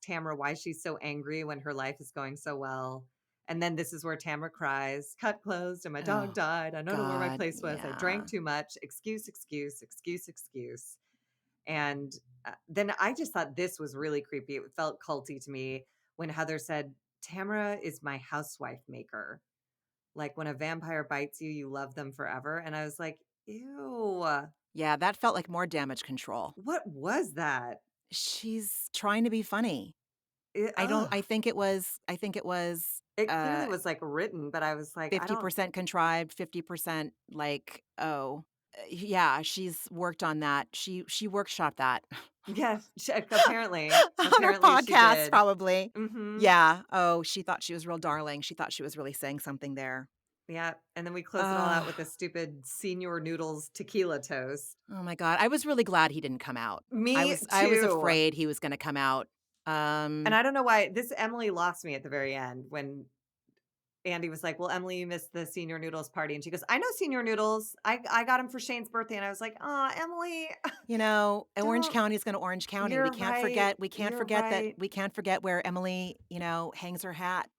Tamara why she's so angry when her life is going so well. And then this is where Tamara cries, "Cut closed and my dog oh died. I don't know where my god, place was. I drank yeah. too much. Excuse, excuse, excuse, excuse." And then I just thought this was really creepy. It felt culty to me when Heather said, "Tamara is my housewife maker. Like when a vampire bites you, you love them forever." And I was like, ew, Yeah, that felt like more damage control. what was that? She's trying to be funny. Ugh. I think it was, It clearly was, like, written, but I was like, I don't. 50% contrived, 50% like, oh, yeah, she's worked on that. She workshopped that. Yeah, On her apparently she podcast, did. probably. Mhm. Yeah. Oh, she thought she was real darling. She thought she was really saying something there. Yeah, and then we close it all out Oh, with a stupid Senior Noodles tequila toast. oh my god. I was really glad he didn't come out. Me I was too. afraid he was gonna come out. And I don't know why this Emily lost me at the very end when Andy was like, "Well, Emily, you missed the Senior Noodles party," and she goes, "I know Senior Noodles. I got him for Shane's birthday," and I was like, "Oh, Emily, Orange don't." County is gonna Orange County. You're right. We can't You're forget that right. we can't forget where Emily, hangs her hat.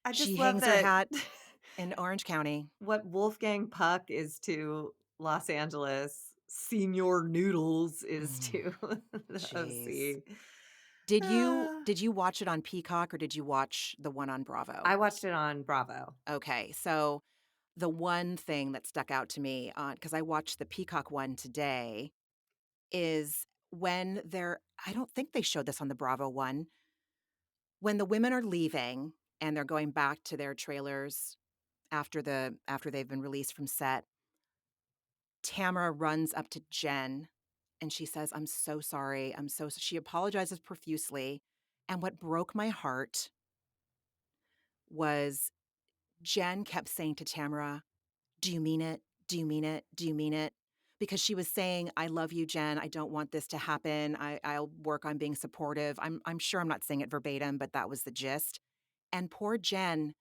I She just love hangs her that. hat in Orange County. What Wolfgang Puck is to Los Angeles, Senior Noodles is Mm, to the jeez. OC. Ah, Did you watch it on Peacock or did you watch the one on Bravo? I watched it on Bravo. Okay, so the one thing that stuck out to me on because I watched the Peacock one today is when they're I don't think they showed this on the Bravo one. When the women are leaving and they're going back to their trailers after they've been released from set, Tamara runs up to Jen and she says, "I'm so sorry. She apologizes profusely. And what broke my heart was Jen kept saying to Tamara, "Do you mean it? Do you mean it? Do you mean it?" Because she was saying, "I love you, Jen. I don't want this to happen. I'll work on being supportive." I'm sure I'm not saying it verbatim, but that was the gist. And poor Jen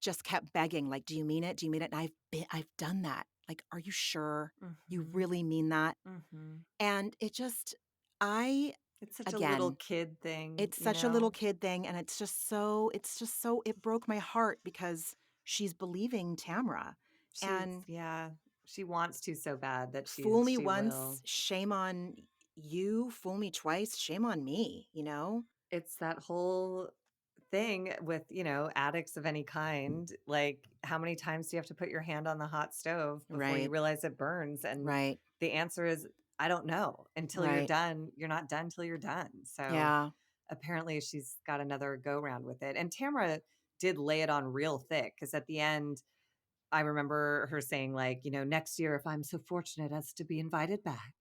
just kept begging, like, "Do you mean it? Do you mean it?" And I've done that. Like, "Are you sure? You Mhm. really mean that?" Mhm. And it just I It's such a little again, kid thing, it's you such a little know? kid thing, and it's just so it broke my heart because she's believing Tamra. And Yeah, she wants to so bad that fool me she once, will. shame on you, fool me twice, shame on me, you know? It's that whole thing with, addicts of any kind. Like, how many times do you have to put your hand on the hot stove before you Right, realize it burns? And right, the answer is, I don't know. Until you're right. done, you're not done till you're done. So Yeah. apparently she's got another go round with it. And Tamara did lay it on real thick because at the end, I remember her saying, like, next year, if I'm so fortunate as to be invited back,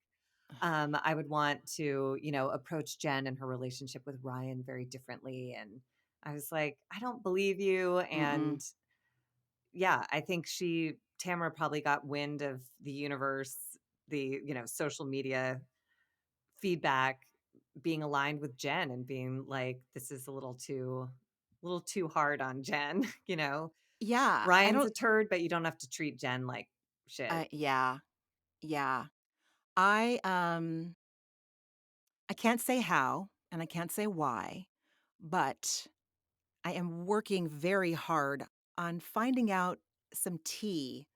I would want to, approach Jen and her relationship with Ryan very differently. And I was like, I don't believe you. Mm-mm. And yeah, I think Tamara probably got wind of the universe, the, social media feedback being aligned with Jen and being like, this is a little too hard on Jen, Yeah, I Ryan's don't a turd, but you don't have to treat Jen like shit. yeah, yeah. I, um, I can't say how, and I can't say why, but I am working very hard on finding out some tea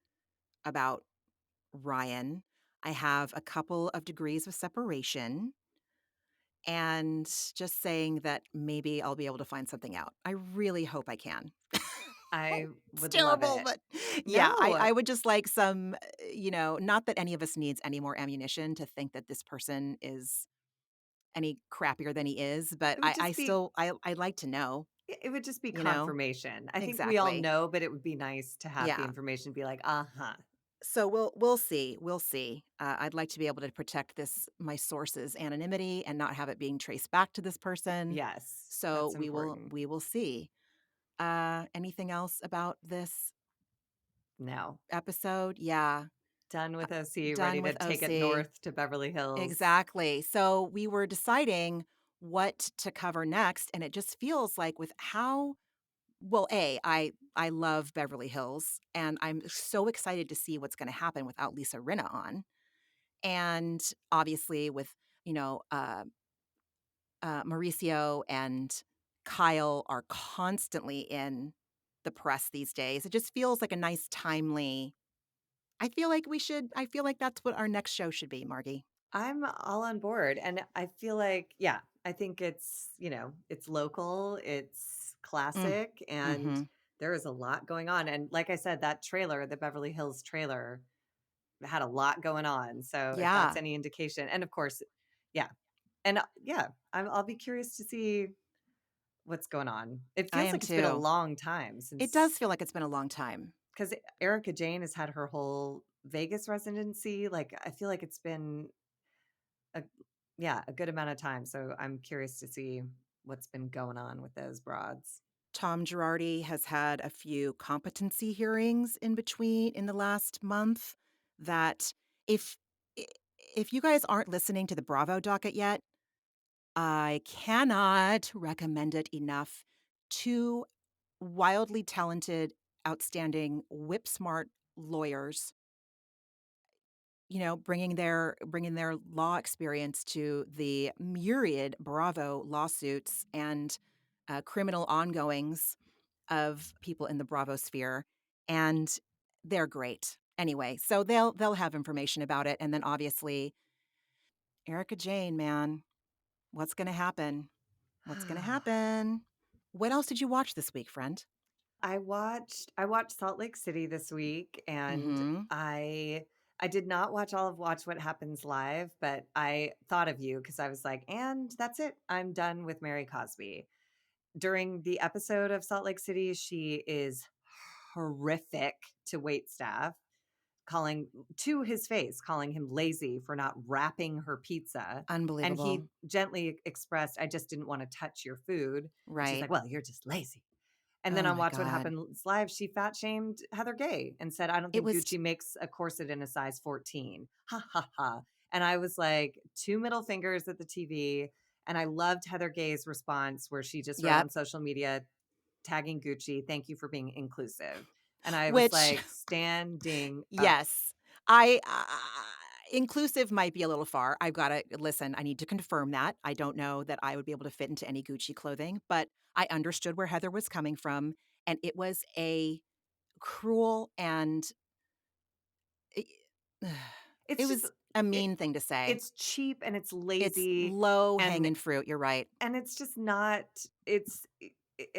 about Ryan. I have a couple of degrees of separation and just saying that maybe I'll be able to find something out. I really hope I can. I It's would love terrible, it. but yeah, No, I would just like some, not that any of us needs any more ammunition to think that this person is any crappier than he is, but it would just be I'd like to know, it would just be you know? confirmation. I think we all Exactly. know, but it would be nice to have the Yeah. information be like, "Uh-huh." So we'll see, we'll see. I'd like to be able to protect this my source's anonymity and not have it being traced back to this person. Yes, So that's important. we will see. Anything else about this No. episode? Yeah, Done with OC, ready done to with take it OC. north to Beverly Hills. Exactly. So we were deciding what to cover next, and it just feels like with how well, I love Beverly Hills, and I'm so excited to see what's going to happen without Lisa Rinna on. And obviously with, you know, Mauricio and Kyle are constantly in the press these days. It just feels like a nice timely I feel like that's what our next show should be, Margie. I'm all on board, and I feel like yeah, I think it's local, it's Mm, classic, and mhm. there is a lot going on, and like I said, that trailer, the Beverly Hills trailer, had a lot going on, so if that's Yeah, any indication and of course yeah, and, yeah, I'll be curious to see what's going on. It I feels am like it's been a too. long time It does since feel like it's been a long time. because Erica Jane has had her whole Vegas residency, like, I feel like it's been a yeah, a good amount of time, so I'm curious to see what's been going on with those broads. Tom Girardi has had a few competency hearings in the last month that if I if you guys aren't listening to the Bravo docket yet, I cannot recommend it enough. 2 wildly talented, outstanding, whip smart lawyers, bringing their law experience to the myriad Bravo lawsuits and, criminal ongoings of people in the Bravo sphere, and they're great. Anyway, so they'll have information about it, and then obviously, Erica Jane, man, what's gonna happen? What's gonna happen? What else did you watch this week, friend? I watched Salt Lake City this week, and Mhm. I did not watch all of Watch What Happens Live, but I thought of you because I was like, "And that's it. I'm done with Mary Cosby." During the episode of Salt Lake City, she is horrific to waitstaff, calling to his face, calling him lazy for not wrapping her pizza. And Unbelievable. he gently expressed, I just didn't want to touch your food. And she's Right. like, well, you're just lazy. And then Oh on my Watch What god. Happens Live, she fat shamed Heather Gay and said, I don't It think was t Gucci makes a corset in a size 14. Ha ha ha. And I was like, two middle fingers at the TV. And I loved Heather Gay's response where she just wrote Yep. on social media, tagging Gucci, "Thank you for being inclusive." And I was Which like, standing up. yes. I inclusive might be a little far. I've gotta listen, I need to confirm that. I don't know that I would be able to fit into any Gucci clothing, but I understood where Heather was coming from, and it was a cruel and I It's it just was a it mean thing to say. it's cheap and it's It's lazy, low and hanging fruit, you're right. it's just not it's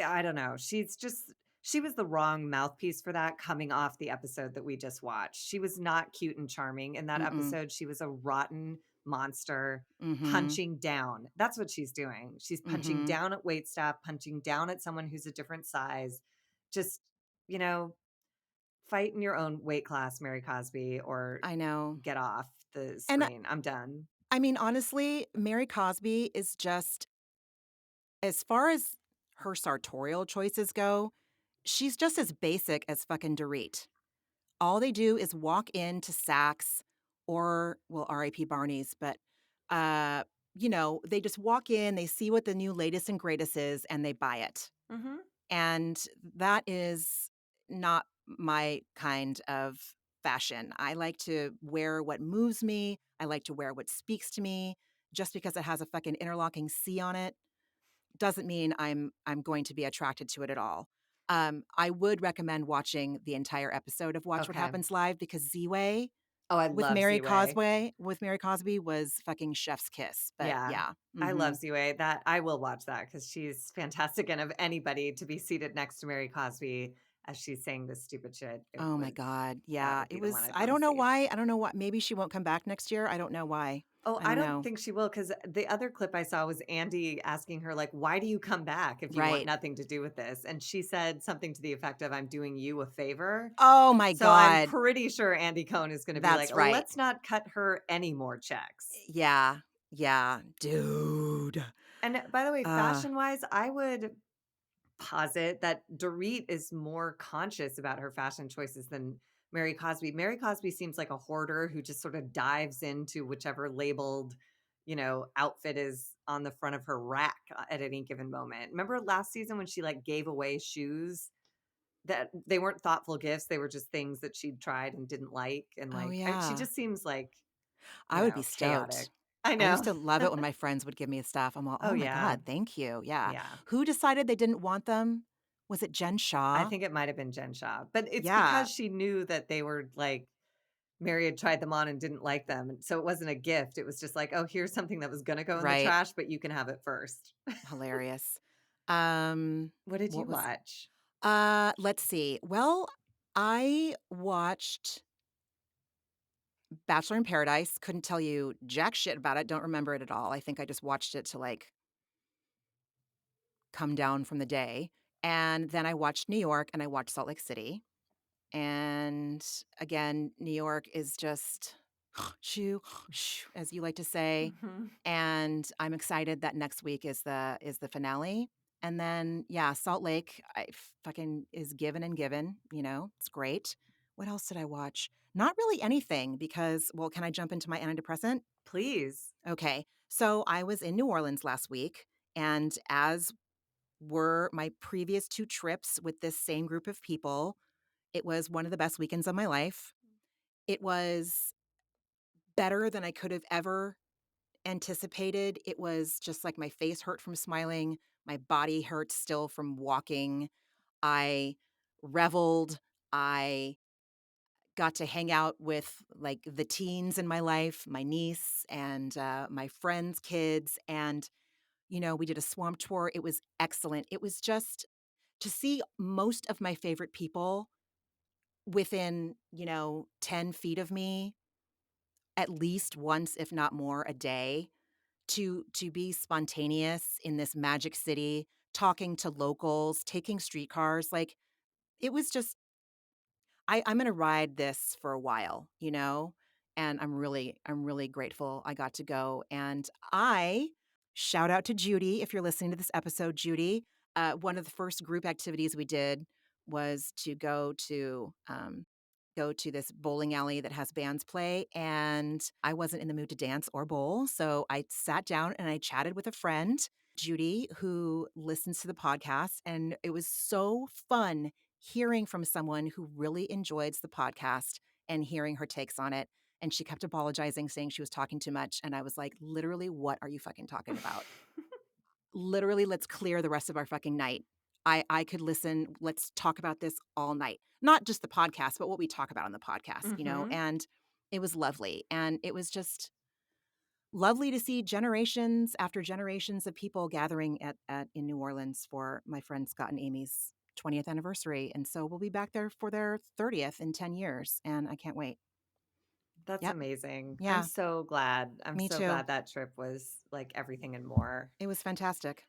I don't know. She was the wrong mouthpiece for that coming off the episode that we just watched. She was not cute and charming in that Mm-mm. episode. She was a rotten monster Mhm. punching down. That's what she's doing. She's punching Mhm. down at waitstaff, punching down at someone who's a different size. Just, you know, fight in your own weight class, Mary Cosby, or I know. get off the And screen. I'm done. I mean, honestly, Mary Cosby is just as far as her sartorial choices go, she's just as basic as fucking Dorit. All they do is walk into Saks or, well, RIP Barney's, but, uh, they just walk in, they see what the new latest and greatest is, and they buy it. Mhm. And that is not my kind of fashion. I like to wear what moves me. I like to wear what speaks to me. Just because it has a fucking interlocking C on it doesn't mean I'm going to be attracted to it at all. I would recommend watching the entire episode of Watch What Okay. Happens Live because Z-Way Oh, I love Z-Way. With Mary Cosby was fucking chef's kiss. But Yeah. yeah. I love Mhm. Z-Way. That I will watch that because she's fantastic, and of anybody to be seated next to Mary Cosby as she's saying this stupid shit, Oh my god. that Yeah. would It be the one was I'd I wanna don't know see. why. I don't know what maybe she won't come back next year. I don't know why. Oh, I I don't don't know. think she will, because the other clip I saw was Andy asking her, like, "Why do you come back if you want Right. nothing to do with this?" And she said something to the effect of, "I'm doing you a favor." Oh my So I'm god. pretty sure Andy Cohen is gonna be like, That's right. "Let's not cut her any more checks." Yeah. Yeah. Dude. And by the way, Uh, fashion-wise, I would posit that Dorit is more conscious about her fashion choices than Mary Cosby. Mary Cosby seems like a hoarder who just sort of dives into whichever labeled, outfit is on the front of her rack at any given moment. Remember last season when she like gave away shoes that they weren't thoughtful gifts, they were just things that she'd tried and didn't like, and oh she yeah. just seems like, I would be chaotic. stoked. I I used know. to love it when my friends would give me stuff. I'm all, Oh "Oh my yeah. god, thank you." Yeah. Yeah. Who decided they didn't want them? Was it Jen I Shaw? think it might have been Jen Shah, but it's Yeah, because she knew that they were like Mary had tried them on and didn't like them, and so it wasn't a gift, it was just like, "Oh, here's something that was gonna go in the right. trash, but you can have it first." Hilarious. What did What you was watch? let's see. Well, I watched Bachelor in Paradise. Couldn't tell you jack shit about it. Don't remember it at all. I think I just watched it to like come down from the day. And then I watched New York and I watched Salt Lake City. And again, New York is just shoo, shoo, as you like to say. Mhm. And I'm excited that next week is the finale. And then yeah, Salt Lake I fucking is given and given, it's great. What else did I watch? Not really anything because well, can I jump into my antidepressant? Please. Okay. So I was in New Orleans last week and as were my previous 2 trips with this same group of people, it was one of the best weekends of my life. It was better than I could have ever anticipated. It was just like my face hurt from smiling, my body hurt still from walking. I reveled. I got to hang out with like the teens in my life, my niece and my friends' kids. And, we did a swamp tour. It was excellent. It was just to see most of my favorite people within, 10 feet of me at least once, if not more, a day to be spontaneous in this magic city, talking to locals, taking streetcars, like, it was just I'm gonna ride this for a while, and I'm really grateful I got to go, and I shout out to Judy, if you're listening to this episode, Judy. One of the first group activities we did was to go to this bowling alley that has bands play, and I wasn't in the mood to dance or bowl, so I sat down and I chatted with a friend, Judy, who listens to the podcast, and it was so fun hearing from someone who really enjoys the podcast and hearing her takes on it. And she kept apologizing, saying she was talking too much. And I was like, literally, what are you fucking talking about? Literally, let's clear the rest of our fucking night. I could listen. Let's talk about this all night. Not just the podcast, but what we talk about on the podcast, you know? Mhm. And it was lovely. And it was just lovely to see generations after generations of people gathering at in New Orleans for my friend Scott and Amy's 20th anniversary. And so we'll be back there for their 30th in 10 years. And I can't wait. That's Yep. amazing. I'm Yeah. so glad. I'm Me so too. glad that trip was, like, everything and more. It was fantastic.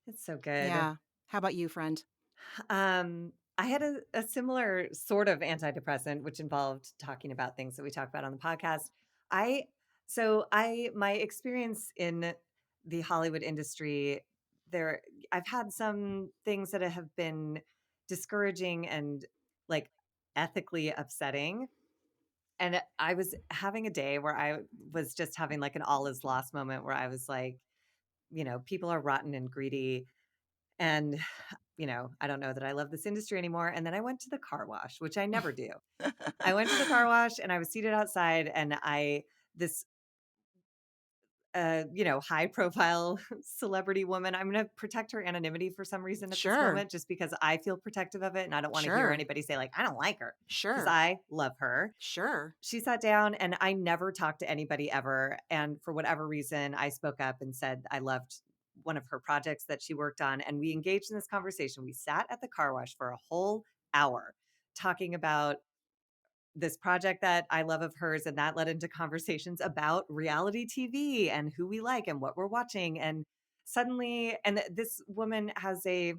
It's so good. Yeah. How about you, friend? I had a similar sort of antidepressant, which involved talking about things that we talk about on the podcast. I my experience in the Hollywood industry, there I've had some things that have been discouraging and like ethically upsetting. And I was having a day where I was just having like an all is lost moment where I was like, people are rotten and greedy. And I don't know that I love this industry anymore. And then I went to the car wash, which I never do. I went to the car wash and I was seated outside and this, high profile celebrity woman, I'm going to protect her anonymity for some reason at this Sure. moment, just because I feel protective of it. And I don't want to hear Sure. anybody say, like, I don't like her because Sure. I love her. Sure. She sat down and I never talked to anybody ever. And for whatever reason, I spoke up and said I loved one of her projects that she worked on. And we engaged in this conversation. We sat at the car wash for a whole hour talking about this project that I love of hers. And that led into conversations about reality TV and who we like and what we're watching. And suddenly, this woman has a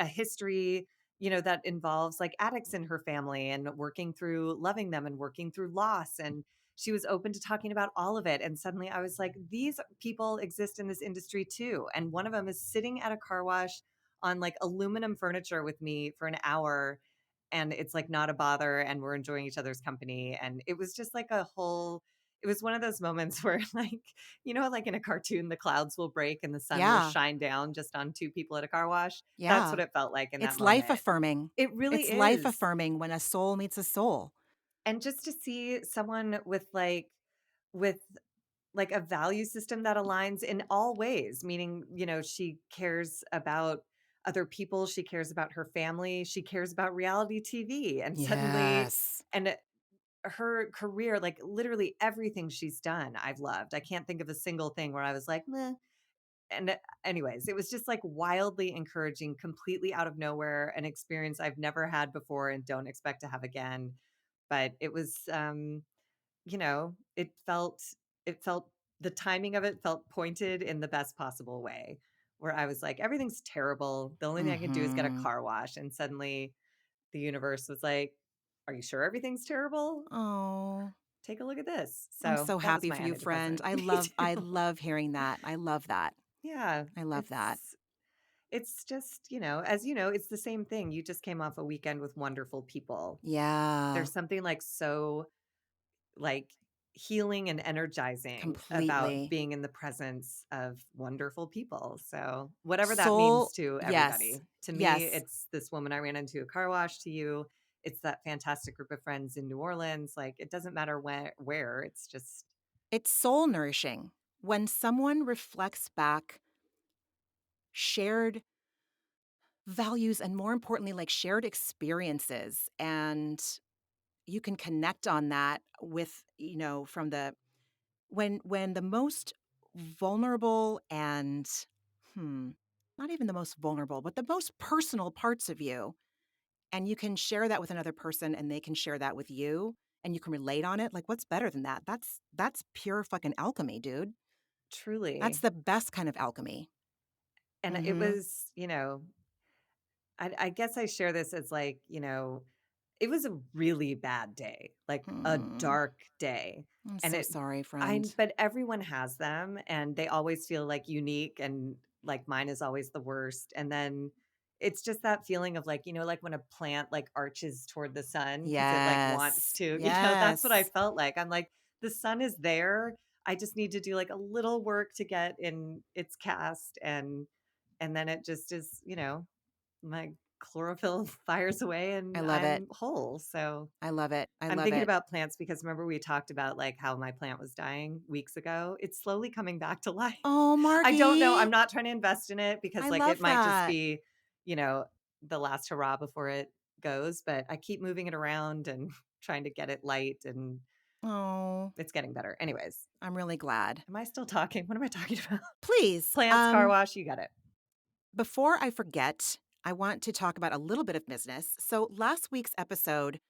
history, that involves like addicts in her family and working through loving them and working through loss. And she was open to talking about all of it. And suddenly I was like, these people exist in this industry too. And one of them is sitting at a car wash on like aluminum furniture with me for an hour. And it's like not a bother. And we're enjoying each other's company. And it was just like it was one of those moments where like, like in a cartoon, the clouds will break and the sun will Yeah. shine down just on two people at a car wash. That's Yeah. what it felt like in that It's life moment. affirming. It really It's life is. affirming when a soul meets a soul. And just to see someone with like a value system that aligns in all ways, meaning, she cares about other people, she cares about her family, she cares about reality TV. And suddenly, Yes. and her career, like literally everything she's done, I've loved. I can't think of a single thing where I was like, meh. And anyways, it was just like wildly encouraging, completely out of nowhere, an experience I've never had before and don't expect to have again. But it was, it felt the timing of it felt pointed in the best possible way, where I was like, everything's terrible. The only thing I can do is get a Mhm. car wash. And suddenly the universe was like, are you sure everything's terrible? Oh, Take a look at this. I'm So so that was happy my for you, friend. antidepressant. Me I too. love hearing that. I love that. Yeah. I love that. It's just, as you know, it's the same thing. You just came off a weekend with wonderful people. Yeah, There's something like so like healing and energizing about completely. being in the presence of wonderful people. So, whatever that means Soul, to yes. everybody. To me, Yes. it's this woman I ran into a car wash. To you, it's that fantastic group of friends in New Orleans. Like it doesn't matter where, it's just It's soul nourishing when someone reflects back shared values and more importantly, like shared experiences. And you can connect on that with, from the when the most vulnerable and hmm, not even the most vulnerable, but the most personal parts of you, and you can share that with another person and they can share that with you and you can relate on it. Like what's better than that? That's pure fucking alchemy, dude. That's truly. the best kind of alchemy. And it Mhm. was, I guess I share this as like, it was a really bad day, like a Hmm. dark day. I'm And so sorry, I friend. but everyone has them and they always feel like unique and like mine is always the worst. And then it's just that feeling of like, like when a plant like arches toward the sun because it like wants Yes. to, that's what I Yes. felt like. I'm like, the sun is there. I just need to do like a little work to get in its cast, and then it just is, my chlorophyll fires away I and love it. I'm whole. So I love it. I I'm love thinking it. about plants because remember we talked about like how my plant was dying weeks ago. It's slowly coming back to life. Oh, I don't know. I'm Margee. not trying to invest in it because I like it love might just that. be, you know, the last hurrah before it goes, but I keep moving it around and trying to get it light, and Oh, it's getting better. Anyways, I'm really glad. am I still talking? What am I talking about? Please, Plants, car wash, you got it. before I forget, I want to talk about a little bit of business. So last week's episode,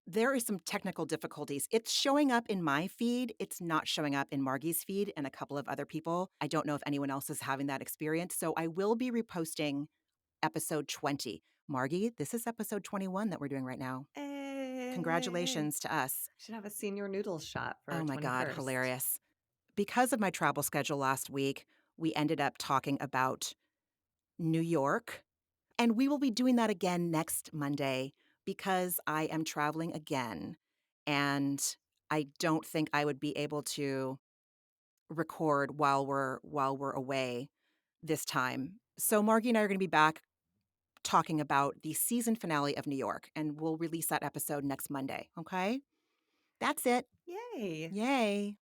there is some technical difficulties. It's showing up in my feed. It's not showing up in Margie's feed and a couple of other people. I don't know if anyone else is having that experience. So I will be reposting episode 20. Margee, this is episode 21 that we're doing right now. Hey, Congratulations to us. should have a senior noodles shot for our Oh my God, 21st. hilarious. Because of my travel schedule last week, we ended up talking about New York. And we will be doing that again next Monday because I am traveling again. And I don't think I would be able to record while we're away this time. So Margie and I are going to be back talking about the season finale of New York, and we'll release that episode next Monday. Okay? That's it. Yay. Yay.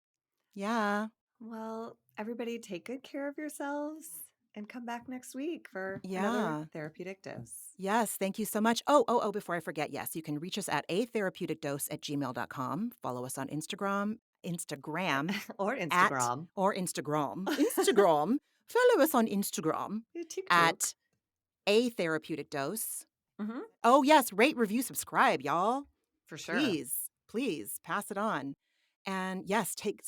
Yeah. Well, everybody take good care of yourselves and come back next week for another Yeah. therapeutic dose. Yes, thank you so much. Before I forget, yes, you can reach us at atherapeuticdose@gmail.com. Follow us on Instagram Or at, Instagram. or Instagram. Follow us on Instagram TikTok. at A Therapeutic Dose. Hmm. Oh, yes, rate, review, subscribe, y'all. For sure. Please pass it on. And yes, take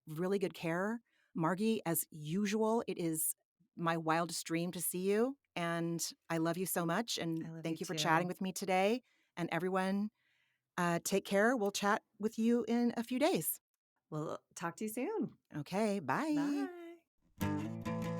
really good care. Margie, as usual, it is my wildest dream to see you. And I love you so much. And I love you thank you for too. chatting with me today. And everyone, take care. We'll chat with you in a few days. We'll talk to you soon. Okay, bye. Bye.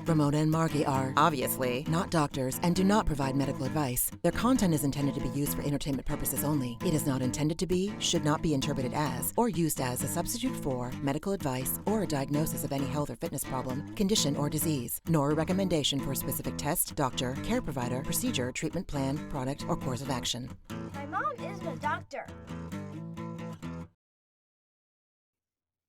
Ramona and Margee are, obviously, not doctors and do not provide medical advice. Their content is intended to be used for entertainment purposes only. It is not intended to be, should not be interpreted as, or used as a substitute for medical advice or a diagnosis of any health or fitness problem, condition, or disease, nor a recommendation for a specific test, doctor, care provider, procedure, treatment plan, product, or course of action. My mom isn't a doctor.